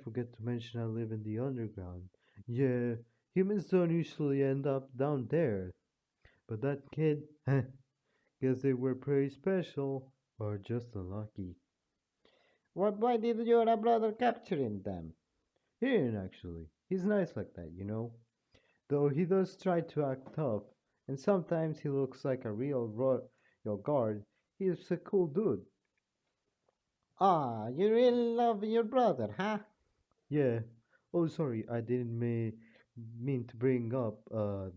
forget to mention I live in the underground. Yeah, humans don't usually end up down there. But that kid, guess they were pretty special, or just unlucky. Why did your brother capture them? He didn't actually. He's nice like that, you know? Though he does try to act tough, and sometimes he looks like a real royal guard, he's a cool dude. Ah, you really love your brother, huh? Yeah. Oh, sorry, I didn't mean to bring up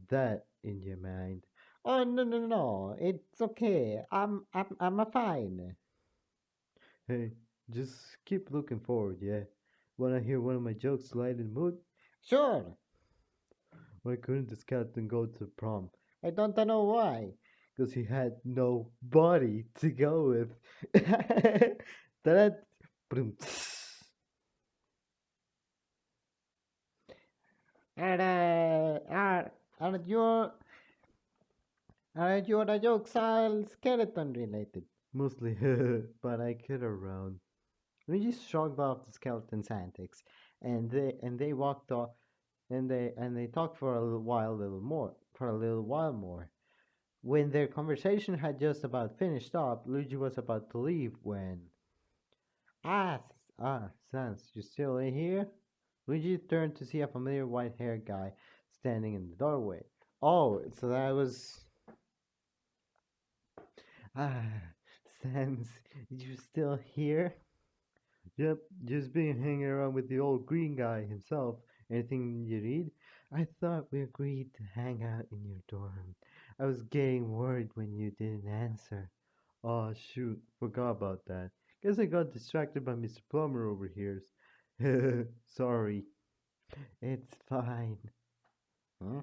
that in your mind. Oh no, it's okay. I'm a fine. Hey, just keep looking forward, yeah. Wanna hear one of my jokes lighten the mood? Sure. Why couldn't the skeleton go to prom? I don't know why. Because he had no body to go with. That. And are your jokes all skeleton related? Mostly, but I kid around. We just shrugged off the skeleton's antics, and they walked off, and they talked for a little while more. When their conversation had just about finished up, Luigi was about to leave when Sans, you still in here? Luigi turned to see a familiar white-haired guy standing in the doorway. Oh, so that was ah, Sans, you still here? Yep, just been hanging around with the old green guy himself. Anything you need? I thought we agreed to hang out in your dorm. I was getting worried when you didn't answer. Oh shoot, forgot about that. Guess I got distracted by Mr. Plumber over here. Sorry. It's fine. Huh?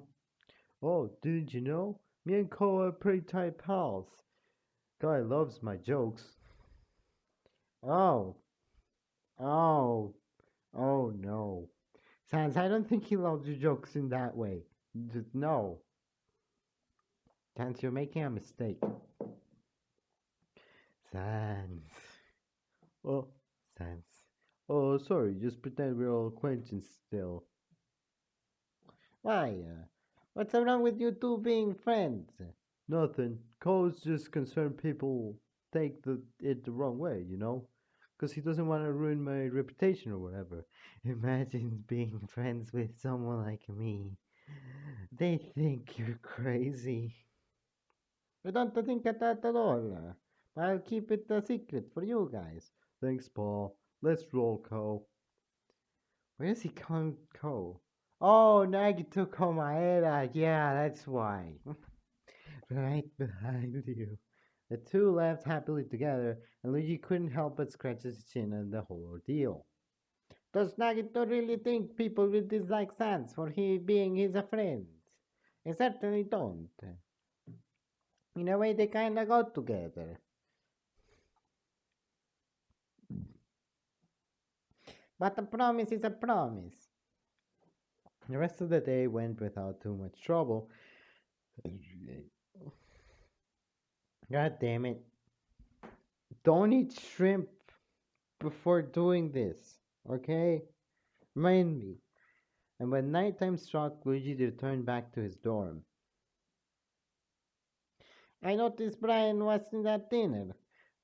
Oh, didn't you know? Me and Cole are pretty tight pals. Guy loves my jokes. Oh, oh, oh no. Sans, I don't think he loves your jokes in that way. Just no. Sans, you're making a mistake. Sans. Oh, Sans. Oh, sorry, just pretend we're all acquaintances still. Why? What's wrong with you two being friends? Nothing. Cole's just concerned people take it the wrong way, you know? Because he doesn't want to ruin my reputation or whatever. Imagine being friends with someone like me. They think you're crazy. I don't think that at all. I'll keep it a secret for you guys. Thanks, Paul. Let's roll, Cole. Where is he coming, Cole? Oh, Nagito Komaeda. Yeah, that's why. Right behind you. The two laughed happily together, and Luigi couldn't help but scratch his chin at the whole ordeal. Does Nagito really think people will dislike Sans for he being his friend? I certainly don't. In a way, they kinda go together. But a promise is a promise. The rest of the day went without too much trouble. God damn it. Don't eat shrimp before doing this, okay? Remind me. And when nighttime struck, Luigi returned back to his dorm. I noticed Brian wasn't at dinner.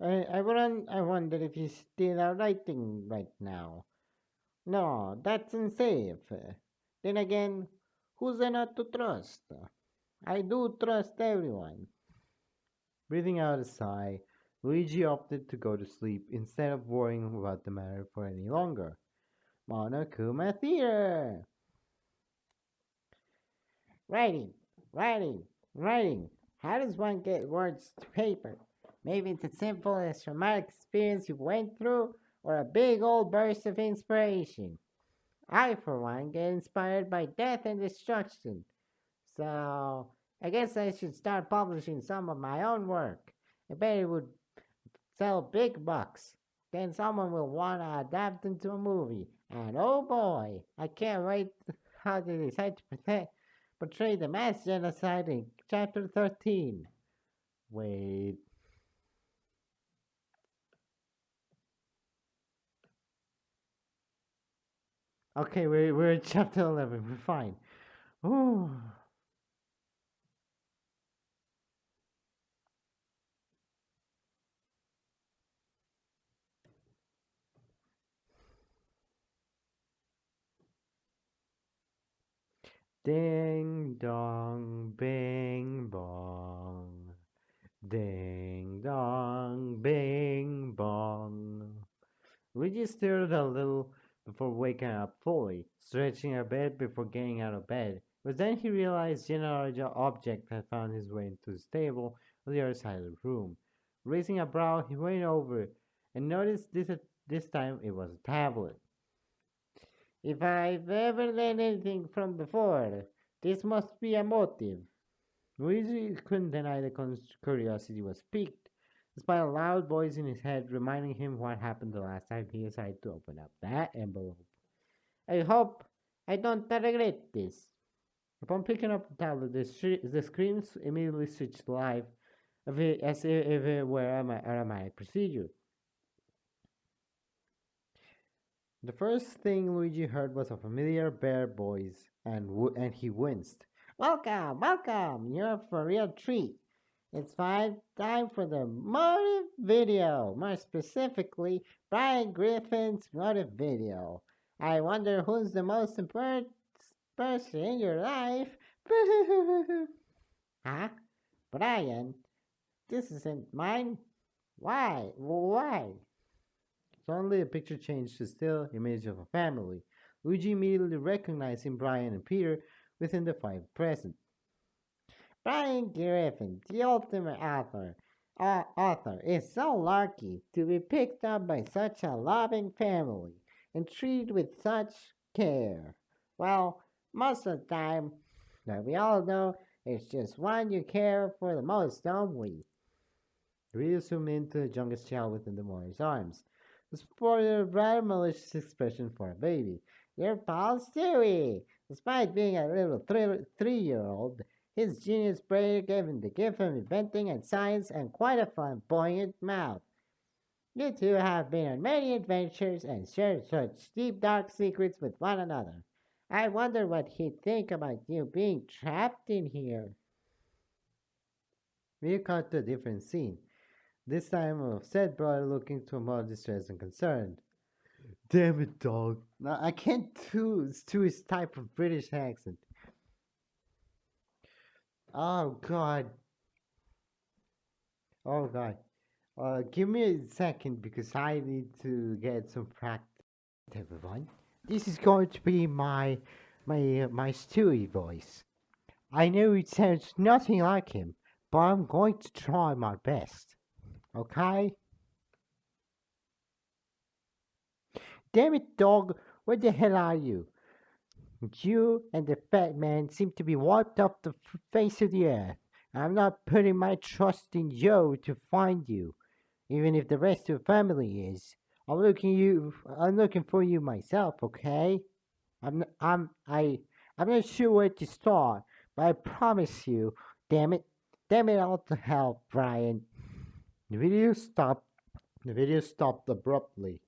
I wonder if he's still out writing right now. No, that's unsafe. Then again, who's there not to trust? I do trust everyone. Breathing out a sigh, Luigi opted to go to sleep instead of worrying about the matter for any longer. Monokuma Theater! Writing, writing, writing. How does one get words to paper? Maybe it's as simple as a traumatic experience you went through or a big old burst of inspiration. I, for one, get inspired by death and destruction. So, I guess I should start publishing some of my own work. I bet it would sell big bucks. Then someone will want to adapt into a movie. And oh boy, I can't wait how they decide to portray the mass genocide in chapter 13. Wait. Okay, we're in chapter 11. We're fine. Ooh. Ding dong, bing bong. Ding dong, bing bong. Luigi stirred a little before waking up fully, stretching a bit before getting out of bed. It was then he realized General Object had found his way into his table on the other side of the room. Raising a brow, he went over it and noticed this time it was a tablet. If I've ever learned anything from before, this must be a motive. Luigi couldn't deny the curiosity was piqued, despite a loud voice in his head reminding him what happened the last time he decided to open up that envelope. I hope I don't regret this. Upon picking up the tablet, the screen immediately switched live, as if it were an automatic procedure. The first thing Luigi heard was a familiar bear voice, and he winced. Welcome, welcome! You're for a real treat. It's time for the motive video. More specifically, Brian Griffin's motive video. I wonder who's the most important person in your life. Huh? Brian? This isn't mine. Why? Why? Suddenly, the picture changed to a still image of a family. Luigi immediately recognizing Brian and Peter within the five present. Brian Griffin, the ultimate author, is so lucky to be picked up by such a loving family and treated with such care. Well, most of the time, that we all know, it's just one you care for the most, don't we? We zoom into the youngest child within the mother's arms. The sported, rather malicious expression for a baby. Your pal Stewie. Despite being a little 3-year-old, his genius brain gave him the gift of inventing and science and quite a flamboyant mouth. You two have been on many adventures and shared such deep dark secrets with one another. I wonder what he'd think about you being trapped in here. We cut to a different scene, this time of said brother looking to more distressed and concerned. Damn it, dog. No, I can't do his type of British accent. Oh, God. Oh, God. Give me a second because I need to get some practice, everyone. This is going to be my Stewie voice. I know it sounds nothing like him, but I'm going to try my best. Okay? Damn it, dog! Where the hell are you? You and the fat man seem to be wiped off the face of the earth. I'm not putting my trust in Joe to find you, even if the rest of the family is. I'm looking for you myself, okay? I'm n- I'm not sure where to start, but I promise you, damn it all to hell, Brian. The video stopped. The video stopped abruptly.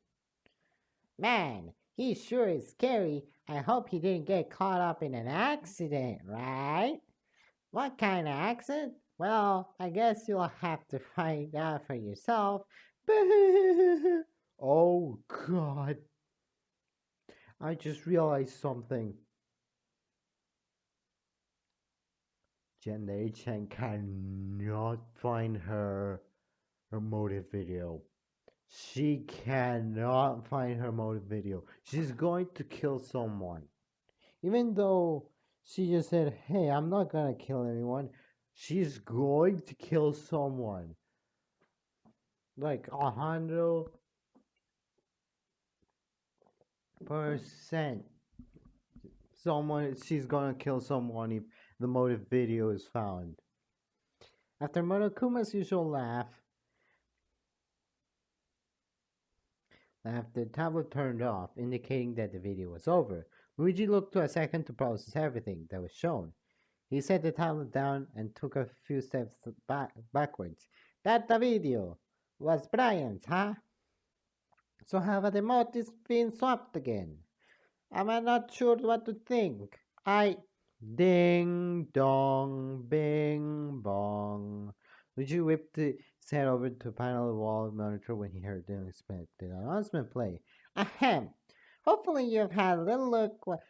Man, he sure is scary. I hope he didn't get caught up in an accident, right? What kind of accident? Well, I guess you'll have to find out for yourself. Oh, God. I just realized something. Jen Chen cannot find her motive video. She cannot find her motive video. She's going to kill someone. Even though she just said, "Hey, I'm not gonna kill anyone," she's going to kill someone. Like 100%. Someone she's gonna kill someone if the motive video is found. After Monokuma's usual laugh, the tablet turned off, indicating that the video was over. Luigi looked to a second to process everything that was shown. He set the tablet down and took a few steps backwards. That the video was Brian's, huh? So have the motives been swapped again? I'm not sure what to think. I ding dong bing bong. Luigi whipped his head over to the panel wall monitor when he heard the unexpected announcement play. Ahem. Hopefully you've had a little look what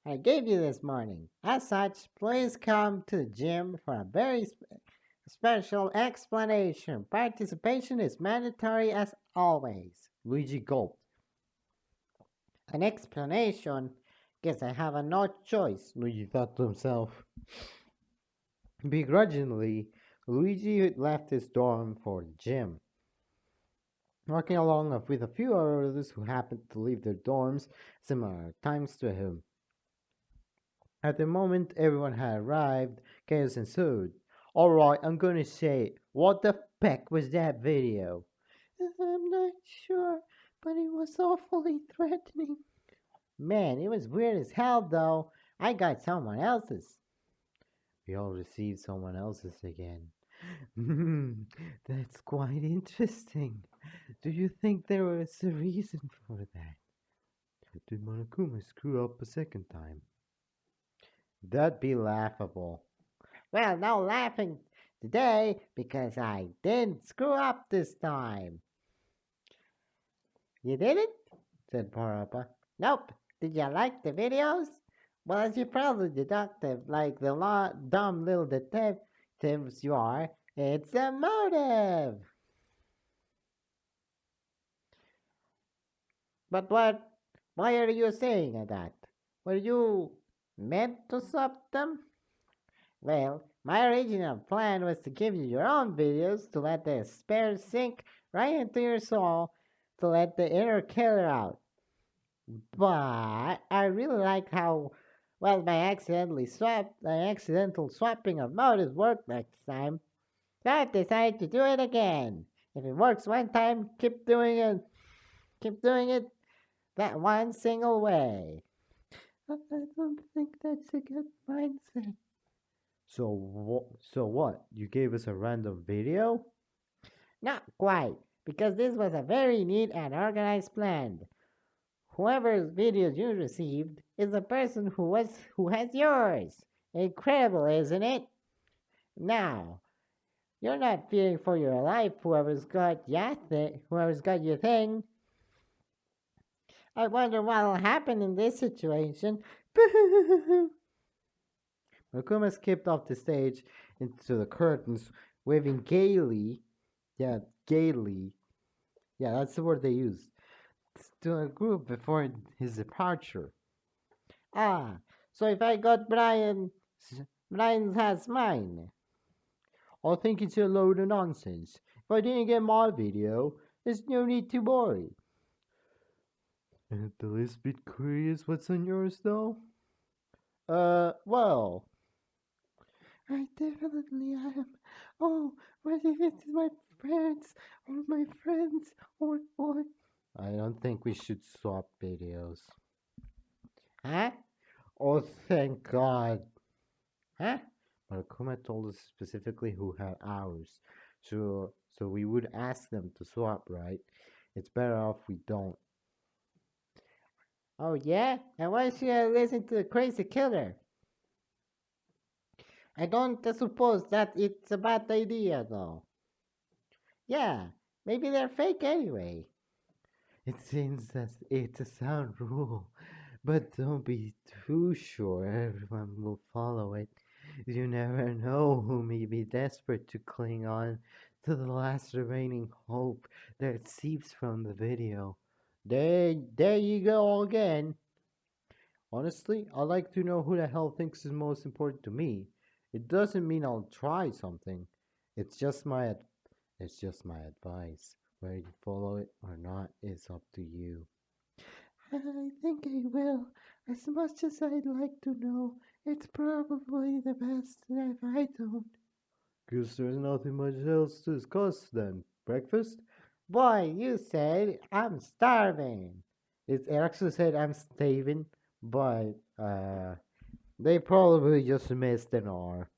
I gave you this morning. As such, please come to the gym for a very special explanation. Participation is mandatory as always. Luigi gulped. An explanation? Guess I have no choice, Luigi thought to himself. Begrudgingly, Luigi left his dorm for the gym. Walking along with a few others who happened to leave their dorms similar times to him. At the moment everyone had arrived, chaos ensued. Alright, I'm gonna say it. What the heck was that video? I'm not sure, but it was awfully threatening. Man, it was weird as hell though. I got someone else's. We all received someone else's again. That's quite interesting. Do you think there was a reason for that? Did Monokuma screw up a second time? That'd be laughable. Well, no laughing today because I didn't screw up this time. You didn't? Said Parappa. Nope. Did you like the videos? Well, as you probably deductive, like the dumb little detectives you are, it's a motive. But why are you saying that? Were you meant to stop them? Well, my original plan was to give you your own videos to let the spare sink right into your soul to let the inner killer out. But I really like how well my accidental swapping of motives worked next time. So I decided to do it again. If it works one time, keep doing it that one single way. I don't think that's a good mindset. So what? You gave us a random video? Not quite, because this was a very neat and organized plan. Whoever's videos you received is the person who has yours. Incredible, isn't it? Now, you're not fearing for your life. Whoever's got your thing. I wonder what'll happen in this situation. Makuma skipped off the stage into the curtains, waving gaily. Yeah, gaily. Yeah, that's the word they used. To a group before his departure. Ah, so if I got Brian has mine. I think it's a load of nonsense. If I didn't get my video, there's no need to worry. The least bit curious what's on yours, though? Well, I definitely am. Oh, what if it's my parents or my friends or? I don't think we should swap videos. Huh? Oh, thank God. Huh? But Akuma told us specifically who had ours. So we would ask them to swap, right? It's better off we don't. Oh yeah? And why should I listen to the crazy killer? I don't suppose that it's a bad idea though. Yeah, maybe they're fake anyway. It seems that it's a sound rule, but don't be too sure everyone will follow it. You never know who may be desperate to cling on to the last remaining hope that seeps from the video. There you go again. Honestly, I'd like to know who the hell thinks is most important to me. It doesn't mean I'll try something. It's just my it's just my advice. Whether you follow it or not is up to you. I think I will. As much as I'd like to know, it's probably the best if I don't. Guess there's nothing much else to discuss then. Breakfast? Boy, you said I'm starving. It actually said I'm starving, but they probably just missed an R.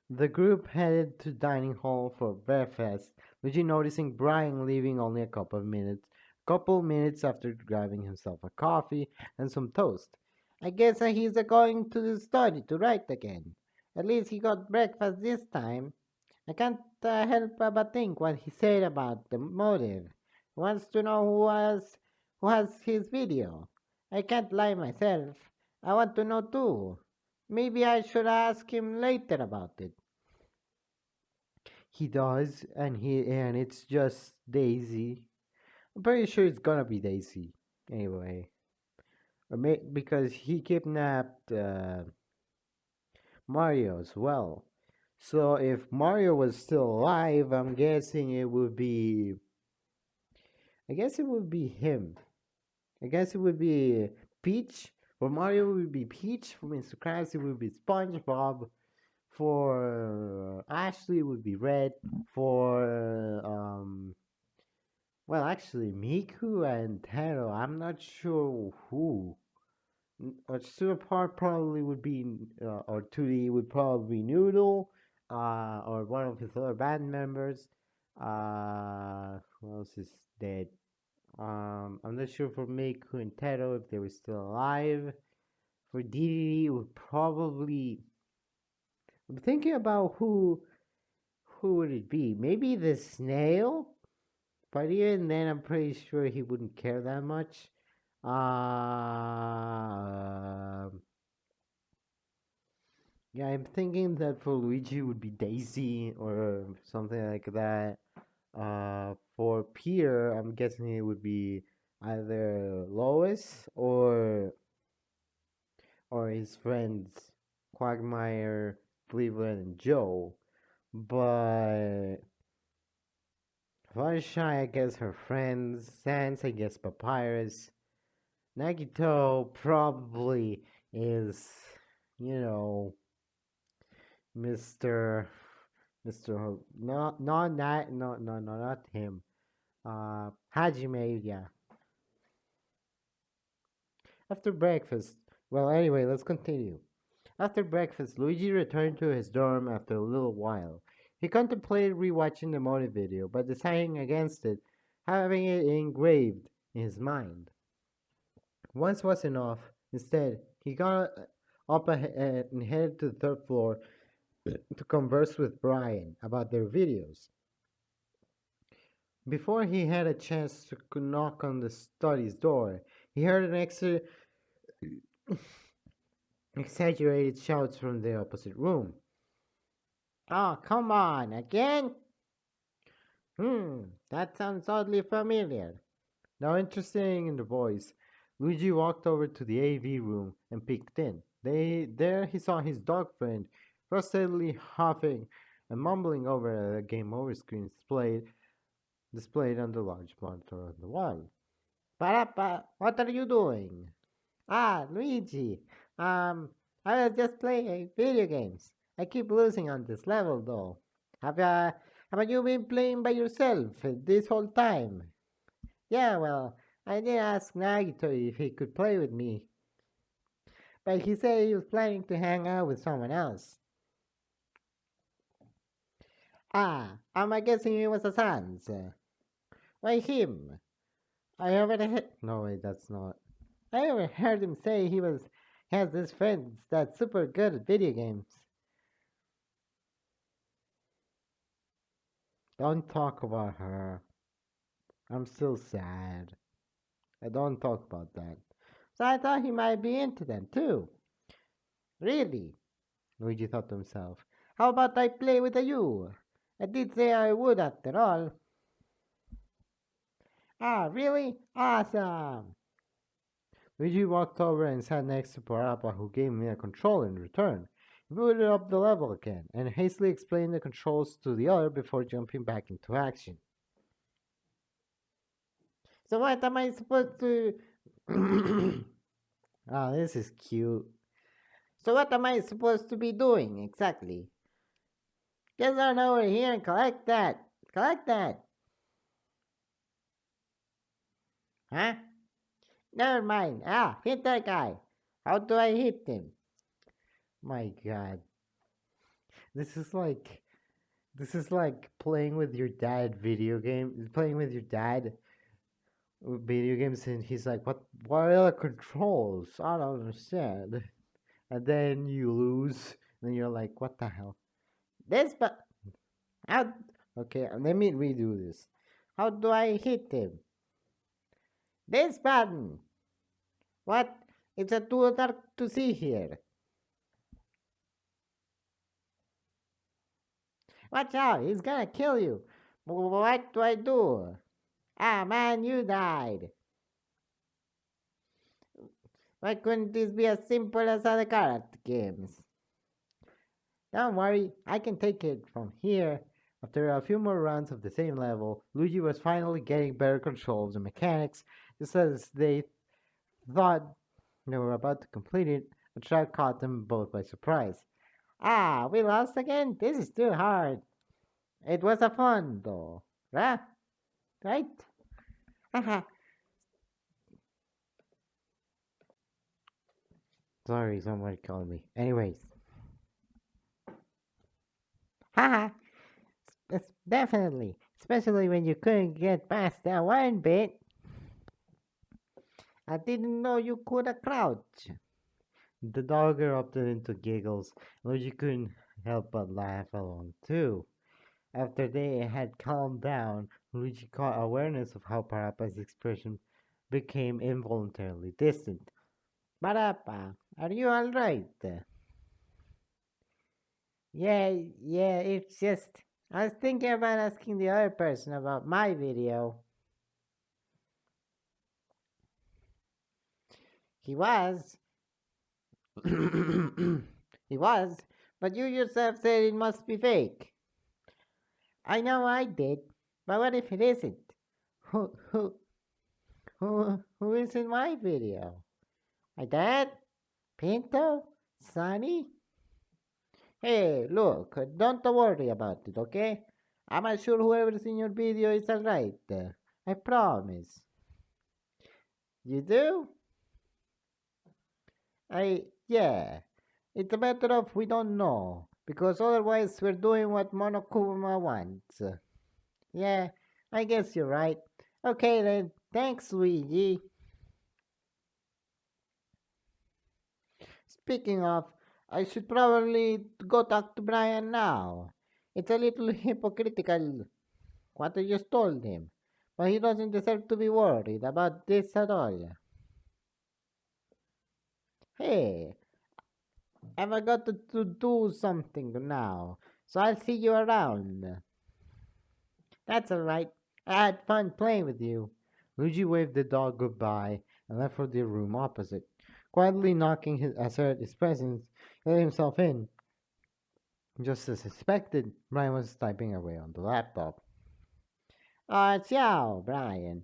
The group headed to dining hall for breakfast, Luigi noticing Brian leaving only a couple minutes after grabbing himself a coffee and some toast. I guess he's going to the study to write again. At least he got breakfast this time. I can't help but think what he said about the motive. He wants to know who has his video. I can't lie myself. I want to know too. Maybe I should ask him later about it. He does, and it's just Daisy. I'm pretty sure it's gonna be Daisy. Anyway, because he kidnapped Mario as well. So if Mario was still alive, I'm guessing it would be. I guess it would be him. I guess it would be Peach. For Mario, it would be Peach. For Mr. Krabs, it would be SpongeBob. For Ashley, it would be Red. For well, actually, Miku and Taro, I'm not sure who. Super Part probably would be, or 2D would probably be Noodle, or one of his other band members. Who else is dead? I'm not sure for Miku and Taro if they were still alive. For DDD, would probably. I'm thinking about who would it be? Maybe the snail? But even then, I'm pretty sure he wouldn't care that much. Yeah, I'm thinking that for Luigi it would be Daisy or something like that. For Peter, I'm guessing it would be either Lois or his friends Quagmire, Cleveland, and Joe. But Fluttershy, I guess her friends. Sans, I guess Papyrus. Nagito probably is, you know, Mr. Mr. Not that, no, not him. Hajime, yeah. After breakfast, well, anyway, let's continue. After breakfast, Luigi returned to his dorm after a little while. He contemplated rewatching the motive video, but deciding against it, having it engraved in his mind. Once was enough. Instead, he got up and headed to the third floor to converse with Brian about their videos. Before he had a chance to knock on the study's door, he heard an exaggerated shouts from the opposite room. Oh, come on, again? That sounds oddly familiar. Now, interesting in the voice, Luigi walked over to the AV room and peeked in. There he saw his dog friend, frustratedly huffing and mumbling over a game over screen displayed on the large monitor on the wall. Parappa, what are you doing? Ah, Luigi. Um, I was just playing video games. I keep losing on this level though. Have you been playing by yourself this whole time? Yeah, well, I did ask Nagito if he could play with me, but he said he was planning to hang out with someone else. Ah, I'm guessing it was a Sans. Why him? I overheard. No, wait, that's not. I overheard him say he has this friend that's super good at video games. Don't talk about her. I'm still sad. I don't talk about that. So I thought he might be into them too. Really? Luigi thought to himself. How about I play with you? I did say I would after all. Ah, really? Awesome! Luigi walked over and sat next to Parappa, who gave me a control in return. He booted up the level again, and hastily explained the controls to the other before jumping back into action. So what am I supposed to... Ah, this is cute. So what am I supposed to be doing, exactly? Just run over here and collect that. Collect that. Huh? Never mind. Ah, hit that guy. How do I hit him? My god. This is like playing with your dad playing with your dad video games, and he's like, what are the controls? I don't understand. And then you lose, and you're like, what the hell? This but how okay, let me redo this. How do I hit him? This button. What? It's too dark to see here. Watch out, he's gonna kill you. What do I do? Ah, man, you died. Why couldn't this be as simple as other karate games? Don't worry, I can take it from here. After a few more runs of the same level, Luigi was finally getting better control of the mechanics. Just as they thought they were about to complete it, a trap caught them both by surprise. Ah, we lost again? This is too hard. It was a fun though. Right? Right? Haha. Sorry, somebody called me. Anyways. Haha. Definitely. Especially when you couldn't get past that one bit. I didn't know you could crouch. The dog erupted into giggles. Luigi couldn't help but laugh along too. After they had calmed down, Luigi caught awareness of how Parappa's expression became involuntarily distant. Parappa, are you alright? Yeah, it's just. I was thinking about asking the other person about my video. He was. He was, but you yourself said it must be fake. I know I did, but what if it isn't? Who, who, who is in my video? My dad? Pinto? Sonny? Hey, look, don't worry about it, okay? I'm sure whoever's in your video is alright. I promise. You do? Yeah. It's better off we don't know, because otherwise we're doing what Monokuma wants. Yeah, I guess you're right. Okay then, thanks, Luigi. Speaking of, I should probably go talk to Brian now. It's a little hypocritical what I just told him, but he doesn't deserve to be worried about this at all. Hey, I've got to do something now, so I'll see you around. That's alright. I had fun playing with you. Luigi waved the dog goodbye and left for the room opposite, quietly knocking his assert his presence, let himself in. Just as expected, Brian was typing away on the laptop. Ciao, Brian.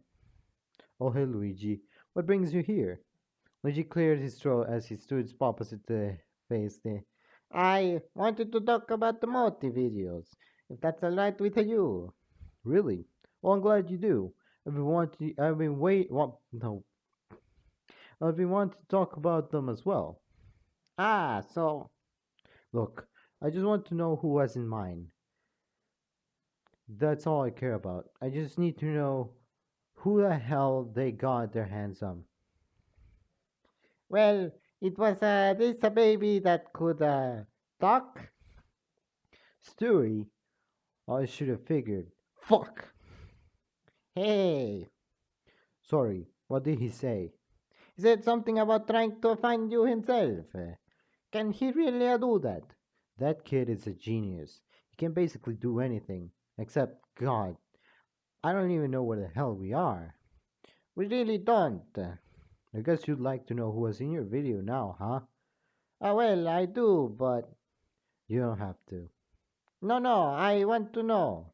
Oh, hey, Luigi. What brings you here? Luigi cleared his throat as he stood opposite the face. I wanted to talk about the multi videos, if that's alright with you. Really? Well, I'm glad you do. I've been wait. Well, no, I've been wanting to talk about them as well. So look, I just want to know who was in mine. That's all I care about. I just need to know who the hell they got their hands on. Well, it was this a baby that could talk. Stewie, I should have figured. Fuck. Hey. Sorry. What did he say? He said something about trying to find you himself. Can he really do that? That kid is a genius. He can basically do anything. Except, God, I don't even know where the hell we are. We really don't. I guess you'd like to know who was in your video now, huh? Well, I do, but you don't have to. No, I want to know.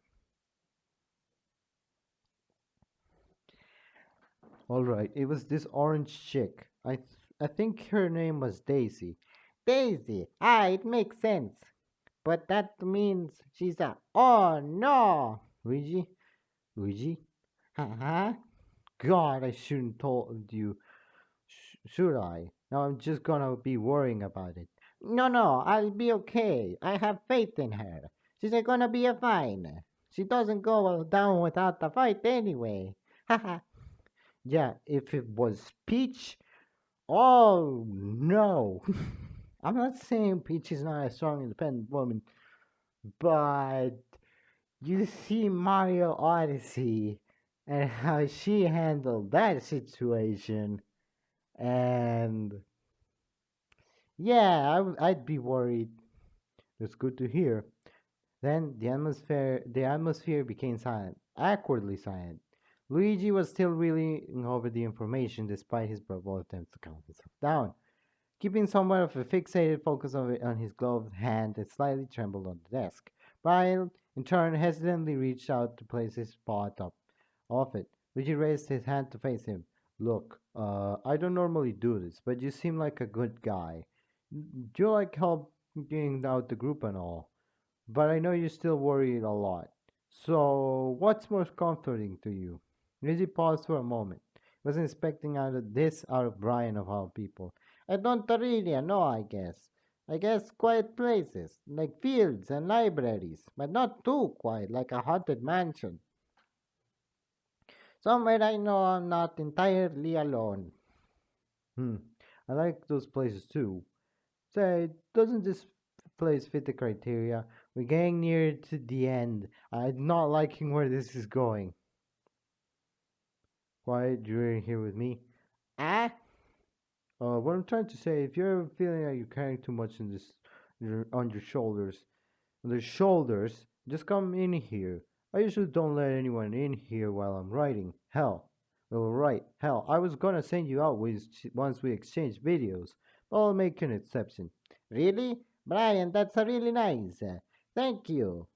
Alright, it was this orange chick. I think her name was Daisy. Daisy. It makes sense. But that means she's a. Oh no! Luigi? Luigi? Huh? God, I shouldn't told you. Should I? Now I'm just gonna be worrying about it. No, I'll be okay. I have faith in her. She's gonna be a fine. She doesn't go down without a fight anyway. Haha. Yeah, if it was Peach, oh no. I'm not saying Peach is not a strong, independent woman, but you see Mario Odyssey and how she handled that situation, and yeah, I'd be worried. It's good to hear. Then the atmosphere became silent, awkwardly silent. Luigi was still reeling over the information despite his verbal attempts to calm himself down. Keeping somewhat of a fixated focus on his gloved hand that slightly trembled on the desk. Brian, in turn, hesitantly reached out to place his paw atop of it. Luigi raised his hand to face him. Look, I don't normally do this, but you seem like a good guy. You like helping out the group and all, but I know you're still worried a lot. So, what's most comforting to you? Luigi paused for a moment. He wasn't expecting out of Brian of all people. I don't really know, I guess. I guess quiet places, like fields and libraries, but not too quiet, like a haunted mansion. Somewhere I know I'm not entirely alone. Hmm, I like those places too. Say, doesn't this place fit the criteria? We're getting near to the end. I'm not liking where this is going. Quiet, you're here with me. Ah? What I'm trying to say, if you're ever feeling like you're carrying too much on your shoulders, just come in here. I usually don't let anyone in here while I'm writing. Hell, I was gonna send you out once we exchange videos, but I'll make an exception. Really? Brian, that's really nice. Thank you.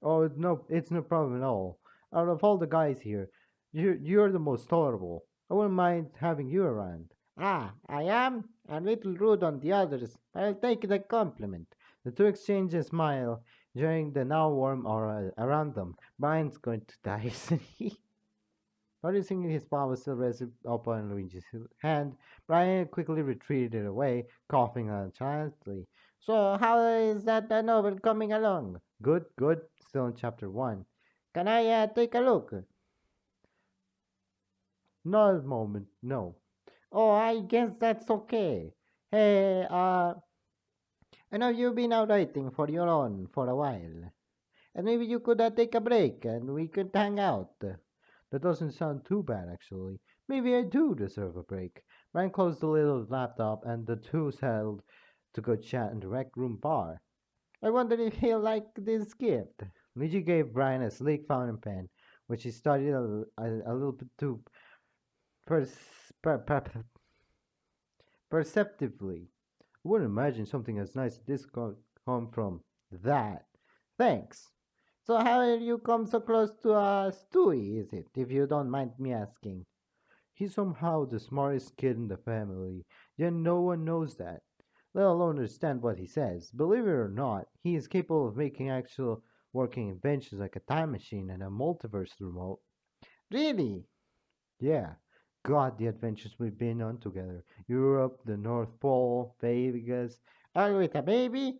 Oh, no, it's no problem at all. Out of all the guys here, you're the most tolerable. I wouldn't mind having you around. I am a little rude on the others, but I'll take the compliment. The two exchange a smile, enjoying the now warm aura around them. Brian's going to die, isn't he? Noticing his palm was still rested upon Luigi's hand, Brian quickly retreated away, coughing unchantly. So, how is that novel coming along? Good, good. Still in chapter 1. Can I take a look? No moment, no. Oh, I guess that's okay. Hey, I know you've been out writing for your own for a while. And maybe you could take a break and we could hang out. That doesn't sound too bad, actually. Maybe I do deserve a break. Ryan closed the little laptop and the two settled to go chat in the rec room bar. I wonder if he'll like this gift. Luigi gave Brian a sleek fountain pen, which he studied a little bit too pers- per- per- perceptively. Wouldn't imagine something as nice as this come from that. Thanks. So how did you come so close to Stewie, is it, if you don't mind me asking? He's somehow the smartest kid in the family, yet no one knows that, let alone understand what he says. Believe it or not, he is capable of making actual working inventions like a time machine and a multiverse remote. Really? Yeah. God, the adventures we've been on together. Europe, the North Pole, Vegas. Are you with a baby?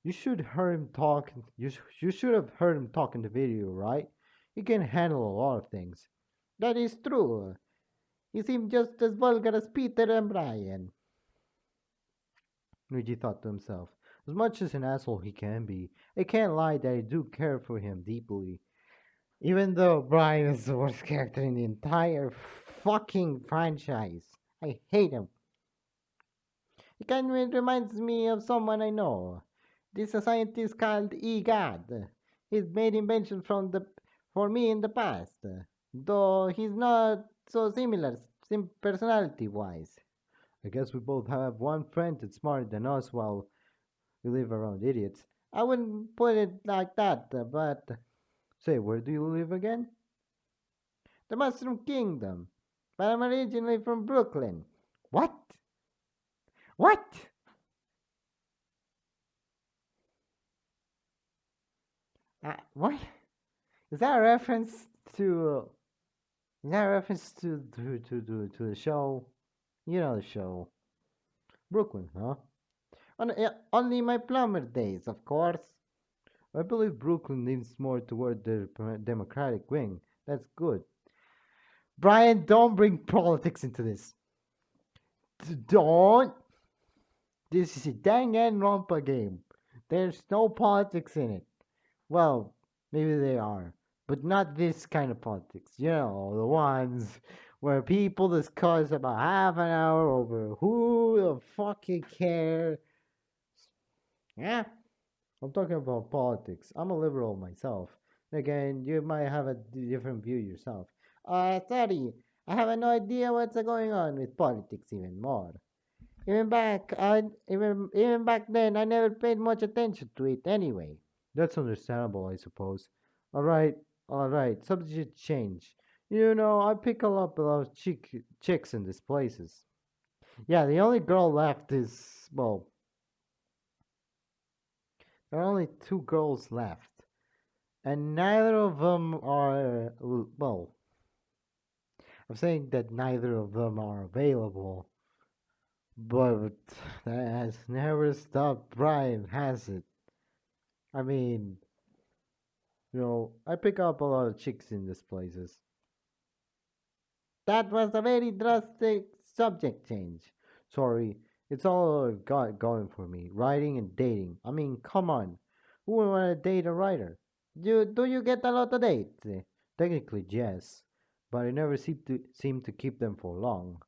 You should heard him talk. You should have heard him talk in the video, right? He can handle a lot of things. That is true. He seemed just as vulgar as Peter and Brian. Luigi thought to himself. As much as an asshole he can be, I can't lie that I do care for him deeply. Even though Brian is the worst character in the entire fucking franchise. I hate him. He kind of reminds me of someone I know. This a scientist called E-God. He's made inventions for me in the past, though he's not so similar personality-wise. I guess we both have one friend that's smarter than us while we live around idiots. I wouldn't put it like that, but say, where do you live again? The Mushroom Kingdom. But I'm originally from Brooklyn. What? What? What? Is that a reference to? Is that a reference to the show? You know the show, Brooklyn, huh? Only my plumber days, of course. I believe Brooklyn leans more toward the Democratic wing. That's good. Brian, don't bring politics into this. Don't. This is a Danganronpa game. There's no politics in it. Well, maybe they are, but not this kind of politics. You know, the ones where people discuss about half an hour over who the fucking cares. Yeah, I'm talking about politics. I'm a liberal myself. Again, you might have a different view yourself. Sorry, I have no idea what's going on with politics even more. Even back then, I never paid much attention to it anyway. That's understandable, I suppose. Alright, alright, subject change. You know, I pick up a lot of chicks in these places. Yeah, the only girl left is, well, there are only two girls left. And neither of them are, well, I'm saying that neither of them are available. But that has never stopped Brian, has it? I mean, I pick up a lot of chicks in these places. That was a very drastic subject change. Sorry, it's all I've got going for me. Writing and dating. I mean, come on. Who would want to date a writer? Do you get a lot of dates? Technically, yes, but I never seem to keep them for long.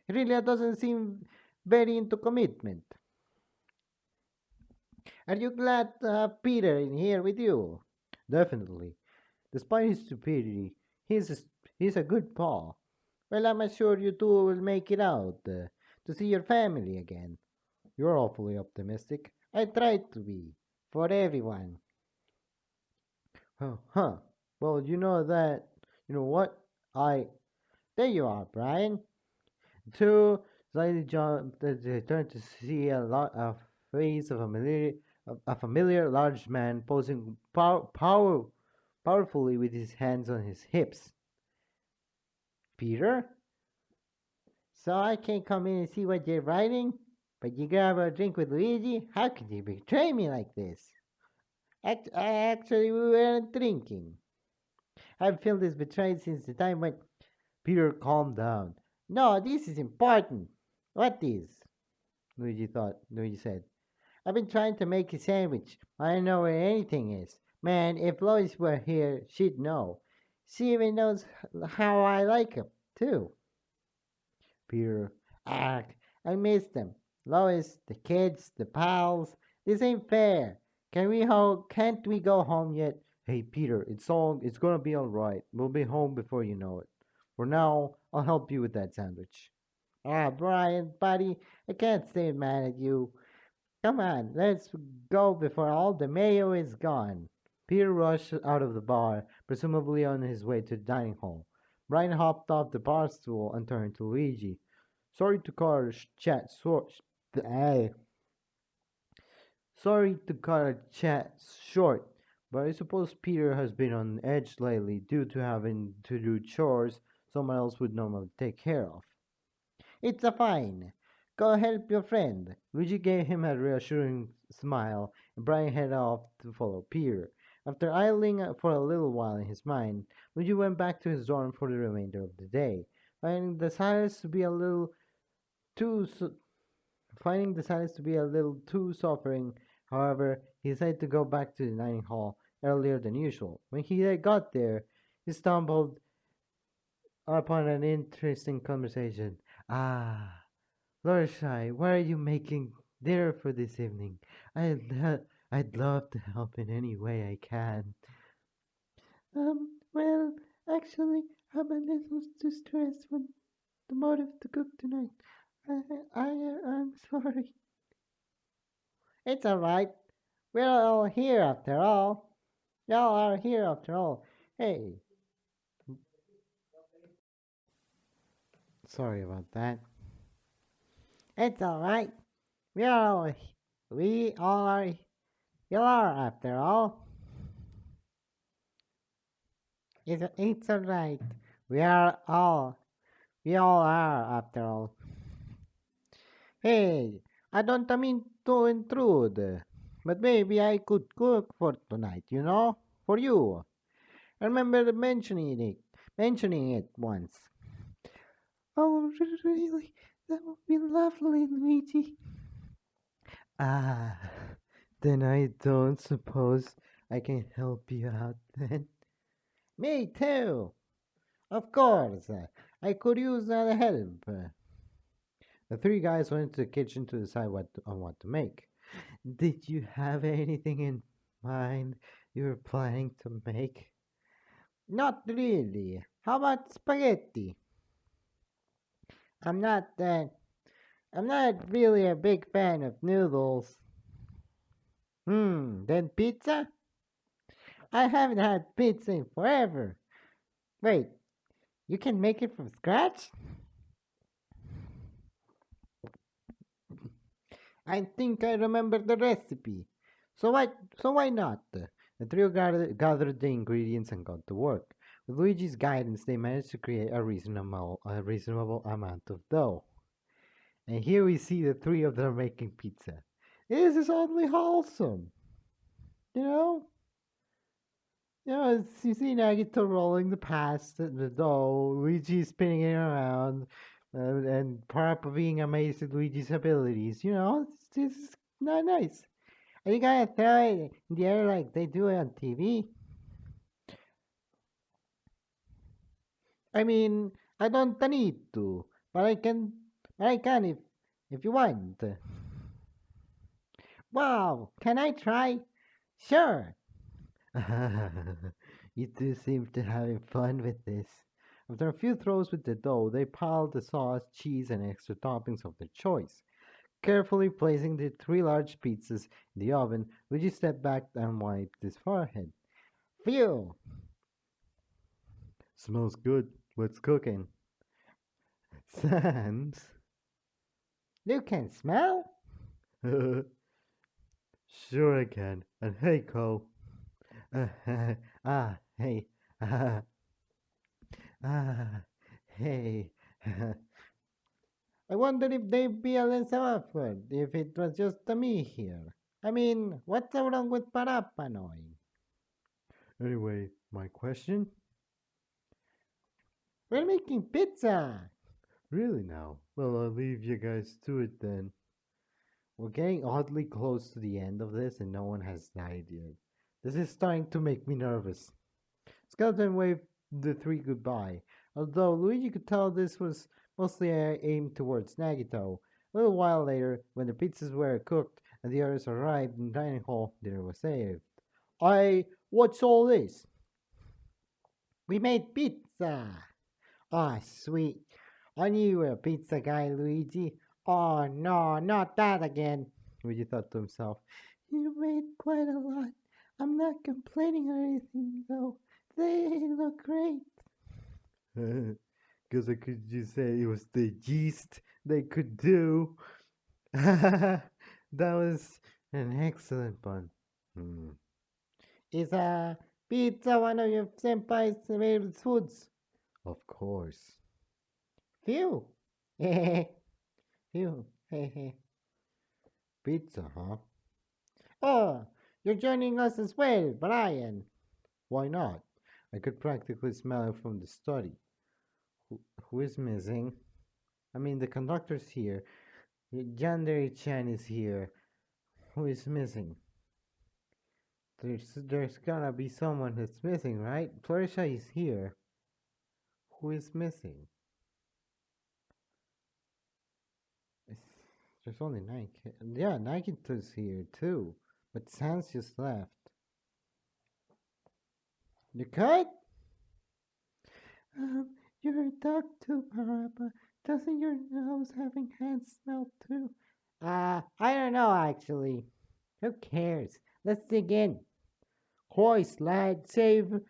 Really, doesn't seem very into commitment. Are you glad to have Peter in here with you? Definitely. Despite his stupidity, he's a, he's a good pa. Well, I'm sure you two will make it out to see your family again. You're awfully optimistic. I try to be. For everyone. Huh. Well, you know that. You know what? There you are, Brian. Two slightly jumped. They turned to see a face of a familiar large man posing powerfully with his hands on his hips. Peter, so I can come in and see what you're writing? But you grab a drink with Luigi? How could you betray me like this? Actually, we weren't drinking. I've felt this betrayed since the time when. Peter, calm down. No, this is important. What is? Luigi said. I've been trying to make a sandwich. I don't know where anything is. Man, if Lois were here, she'd know. She even knows how I like 'em, too. Peter, I miss them. Lois, the kids, the pals. This ain't fair. Can't we go home yet? Hey Peter, it's gonna be alright. We'll be home before you know it. For now, I'll help you with that sandwich. Brian, buddy, I can't stay mad at you. Come on, let's go before all the mayo is gone. Peter rushed out of the bar, presumably on his way to the dining hall. Brian hopped off the bar stool and turned to Luigi. Sorry to cut our chat short. eh, Sorry to cut our chat short, but I suppose Peter has been on edge lately due to having to do chores someone else would normally take care of. It's a fine. Go help your friend. Luigi gave him a reassuring smile, and Brian headed off to follow Peter. After idling for a little while in his mind, Luigi went back to his dorm for the remainder of the day, finding the silence to be a little too so- finding the silence to be a little too suffering. However, he decided to go back to the dining hall earlier than usual. When he got there, he stumbled upon an interesting conversation. Ah, Lorshai, what are you making dinner for this evening? I'd love to help in any way I can. Well, actually, I'm a little too stressed with the motive to cook tonight. I'm sorry. It's alright. We're all here after all. Y'all are here after all. Hey, sorry about that. It's alright. We are all, we all are, y'all are after all. It's alright. We are all, we all are after all. Hey, I don't mean to intrude, but maybe I could cook for tonight, for you. I remember mentioning it once. Oh, really? That would be lovely, Luigi. Ah, then I don't suppose I can help you out then. Me too. Of course. I could use help. The three guys went to the kitchen to decide on what to make. Did you have anything in mind you were planning to make? Not really. How about spaghetti? I'm not uh, I'm not really a big fan of noodles. Then pizza? I haven't had pizza in forever. Wait, you can make it from scratch? I think I remember the recipe. So why not? The trio gathered the ingredients and got to work. With Luigi's guidance, they managed to create a reasonable amount of dough. And here we see the three of them making pizza. This is oddly wholesome, you know? You see Nagito rolling past the dough, Luigi spinning it around, and Parappa being amazed at Luigi's abilities. This is not nice. And you gotta throw it in the air like they do it on TV. I mean, I don't need to, but I can if you want. Wow, can I try? Sure. You two seem to having fun with this. After a few throws with the dough, they piled the sauce, cheese, and extra toppings of their choice. Carefully placing the three large pizzas in the oven, Luigi stepped back and wiped his forehead. Phew! Smells good. What's cooking? Sans? You can smell? Sure I can. And hey, Cole. Hey. Ah, Hey, I wonder if they'd be a less awkward if it was just me here. I mean, what's so wrong with Parapanoi? Anyway, my question? We're making pizza! Really now? Well, I'll leave you guys to it then. We're getting oddly close to the end of this and no one has died yet. This is starting to make me nervous. Skeleton waved the three goodbye, although Luigi could tell this was mostly aimed towards Nagito. A little while later, when the pizzas were cooked and the others arrived in the dining hall, dinner was served. What's all this? We made pizza! Ah, sweet. I knew you were a pizza guy, Luigi. Oh no, not that again, Luigi thought to himself. You made quite a lot. I'm not complaining or anything, though. They look great. Because I could just say it was the yeast they could do. That was an excellent pun. Hmm. Is a pizza one of your senpai's favorite foods? Of course. Phew. Phew. Pizza, huh? Oh, you're joining us as well, Brian. Why not? I could practically smell it from the study. Who is missing? I mean, the conductor's here. Yandere-chan is here. Who is missing? There's gonna be someone who's missing, right? Florisha is here. Who is missing? There's only Nike. Yeah, Nikito's here too. But Sans just left. You cut? Um, you're a dog too, Parappa. Doesn't your nose having hands smell too? I don't know actually. Who cares? Let's dig in. Hoist, lad, save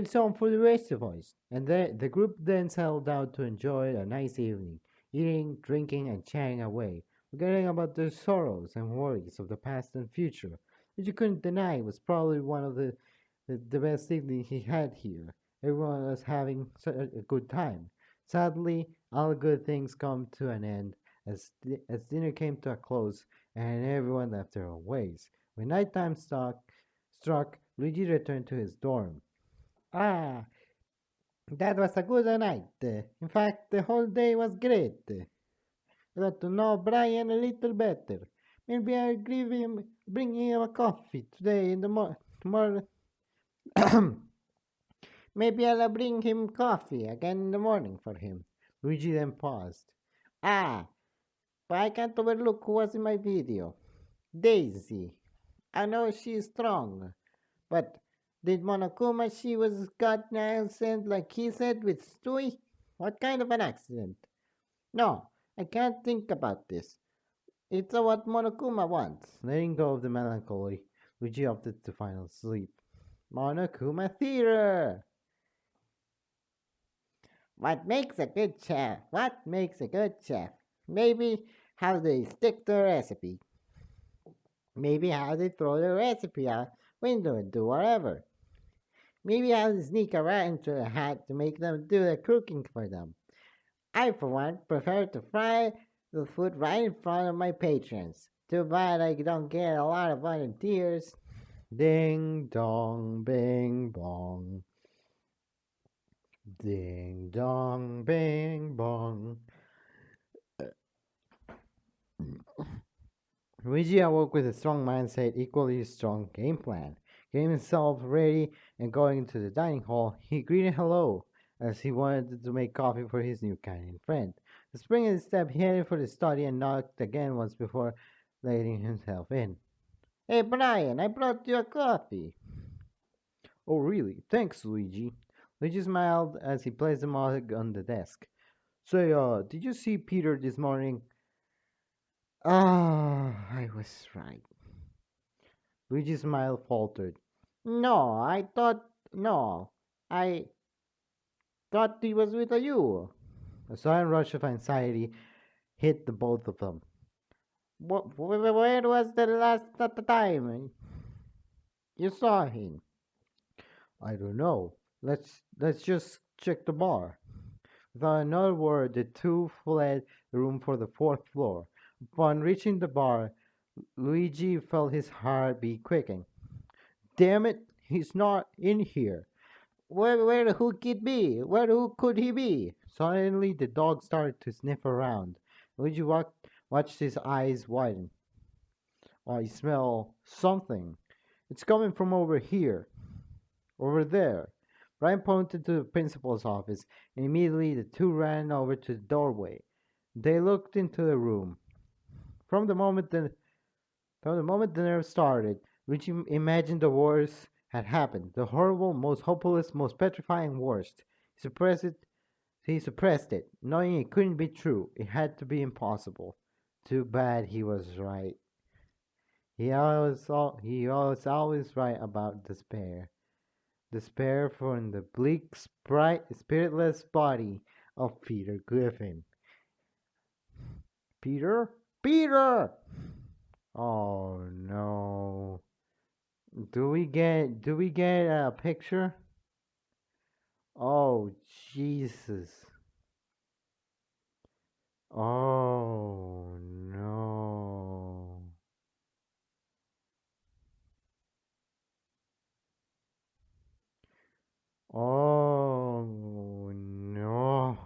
some for the rest of us. And the group then settled down to enjoy a nice evening, eating, drinking, and chatting away, forgetting about their sorrows and worries of the past and future, which you couldn't deny was probably one of the best evening he had here. Everyone was having such a good time. Sadly, all good things come to an end as dinner came to a close and everyone left their own ways. When nighttime struck, Luigi returned to his dorm. Ah, that was a good night. In fact, the whole day was great. I got to know Brian a little better. Maybe I'll bring him a coffee today in the tomorrow. Maybe I'll bring him coffee again in the morning for him. Luigi then paused. Ah, but I can't overlook who was in my video. Daisy. I know she's strong, but did Monokuma she was got an accident like he said with Stewie? What kind of an accident? No, I can't think about this. It's what Monokuma wants. Letting go of the melancholy, Luigi opted to final sleep. Monokuma Theater! What makes a good chef? What makes a good chef? Maybe how they stick to a recipe. Maybe how they throw the recipe out window and do whatever. Maybe how they sneak a rat into a hat to make them do the cooking for them. I, for one, prefer to fry the food right in front of my patrons. Too bad I don't get a lot of volunteers. Ding dong, bing bong. Ding dong, bing bong. Luigi awoke with a strong mindset, equally strong game plan. Getting himself ready and going into the dining hall, he greeted hello as he wanted to make coffee for his new kind friend. The spring in his step, he headed for the study and knocked again once before letting himself in. Hey Brian, I brought you a coffee. Oh really? Thanks, Luigi. Luigi smiled as he placed the mug on the desk. Say, did you see Peter this morning? Ah, I was right. Luigi's smile faltered. No, no, I thought he was with you. A sudden rush of anxiety hit the both of them. Where was the last time you saw him? I don't know. Let's just check the bar. Without another word, the two fled the room for the fourth floor. Upon reaching the bar, Luigi felt his heart beat quickening. Damn it, he's not in here. Where the who could be? Where the who could he be? Suddenly, the dog started to sniff around. Luigi watched his eyes widen. I smell something. It's coming from over here. Over there. Brian pointed to the principal's office, and immediately the two ran over to the doorway. They looked into the room. From the moment the nerve started, Richie imagined the worst had happened. The horrible, most hopeless, most petrifying worst. He suppressed it, knowing it couldn't be true. It had to be impossible. Too bad he was right. He was always right about despair. Despair from the bleak, spiritless body of Peter Griffin. Peter? Peter! Oh no. Do we get a picture? Oh Jesus. Oh no. Oh no.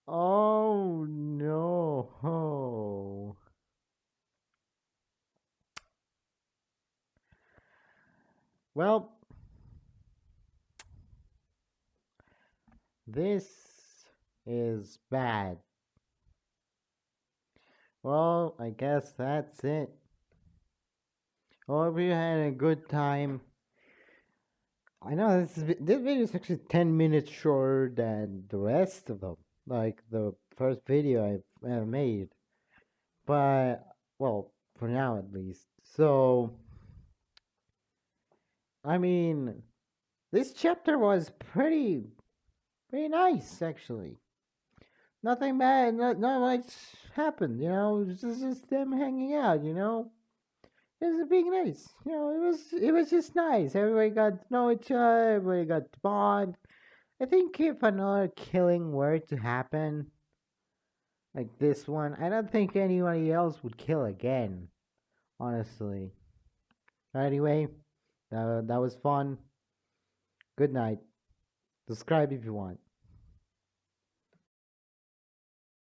Oh no. Well, this is bad. Well, I guess that's it. Hope you had a good time. I know this video is actually 10 minutes shorter than the rest of them, like the first video I've ever made. But, well, for now at least. So, I mean, this chapter was pretty nice actually. Nothing bad, not much happened, just them hanging out, It was being nice. It was just nice. Everybody got to know each other. Everybody got to bond. I think if another killing were to happen, like this one, I don't think anybody else would kill again. Honestly. Anyway, that was fun. Good night. Subscribe if you want.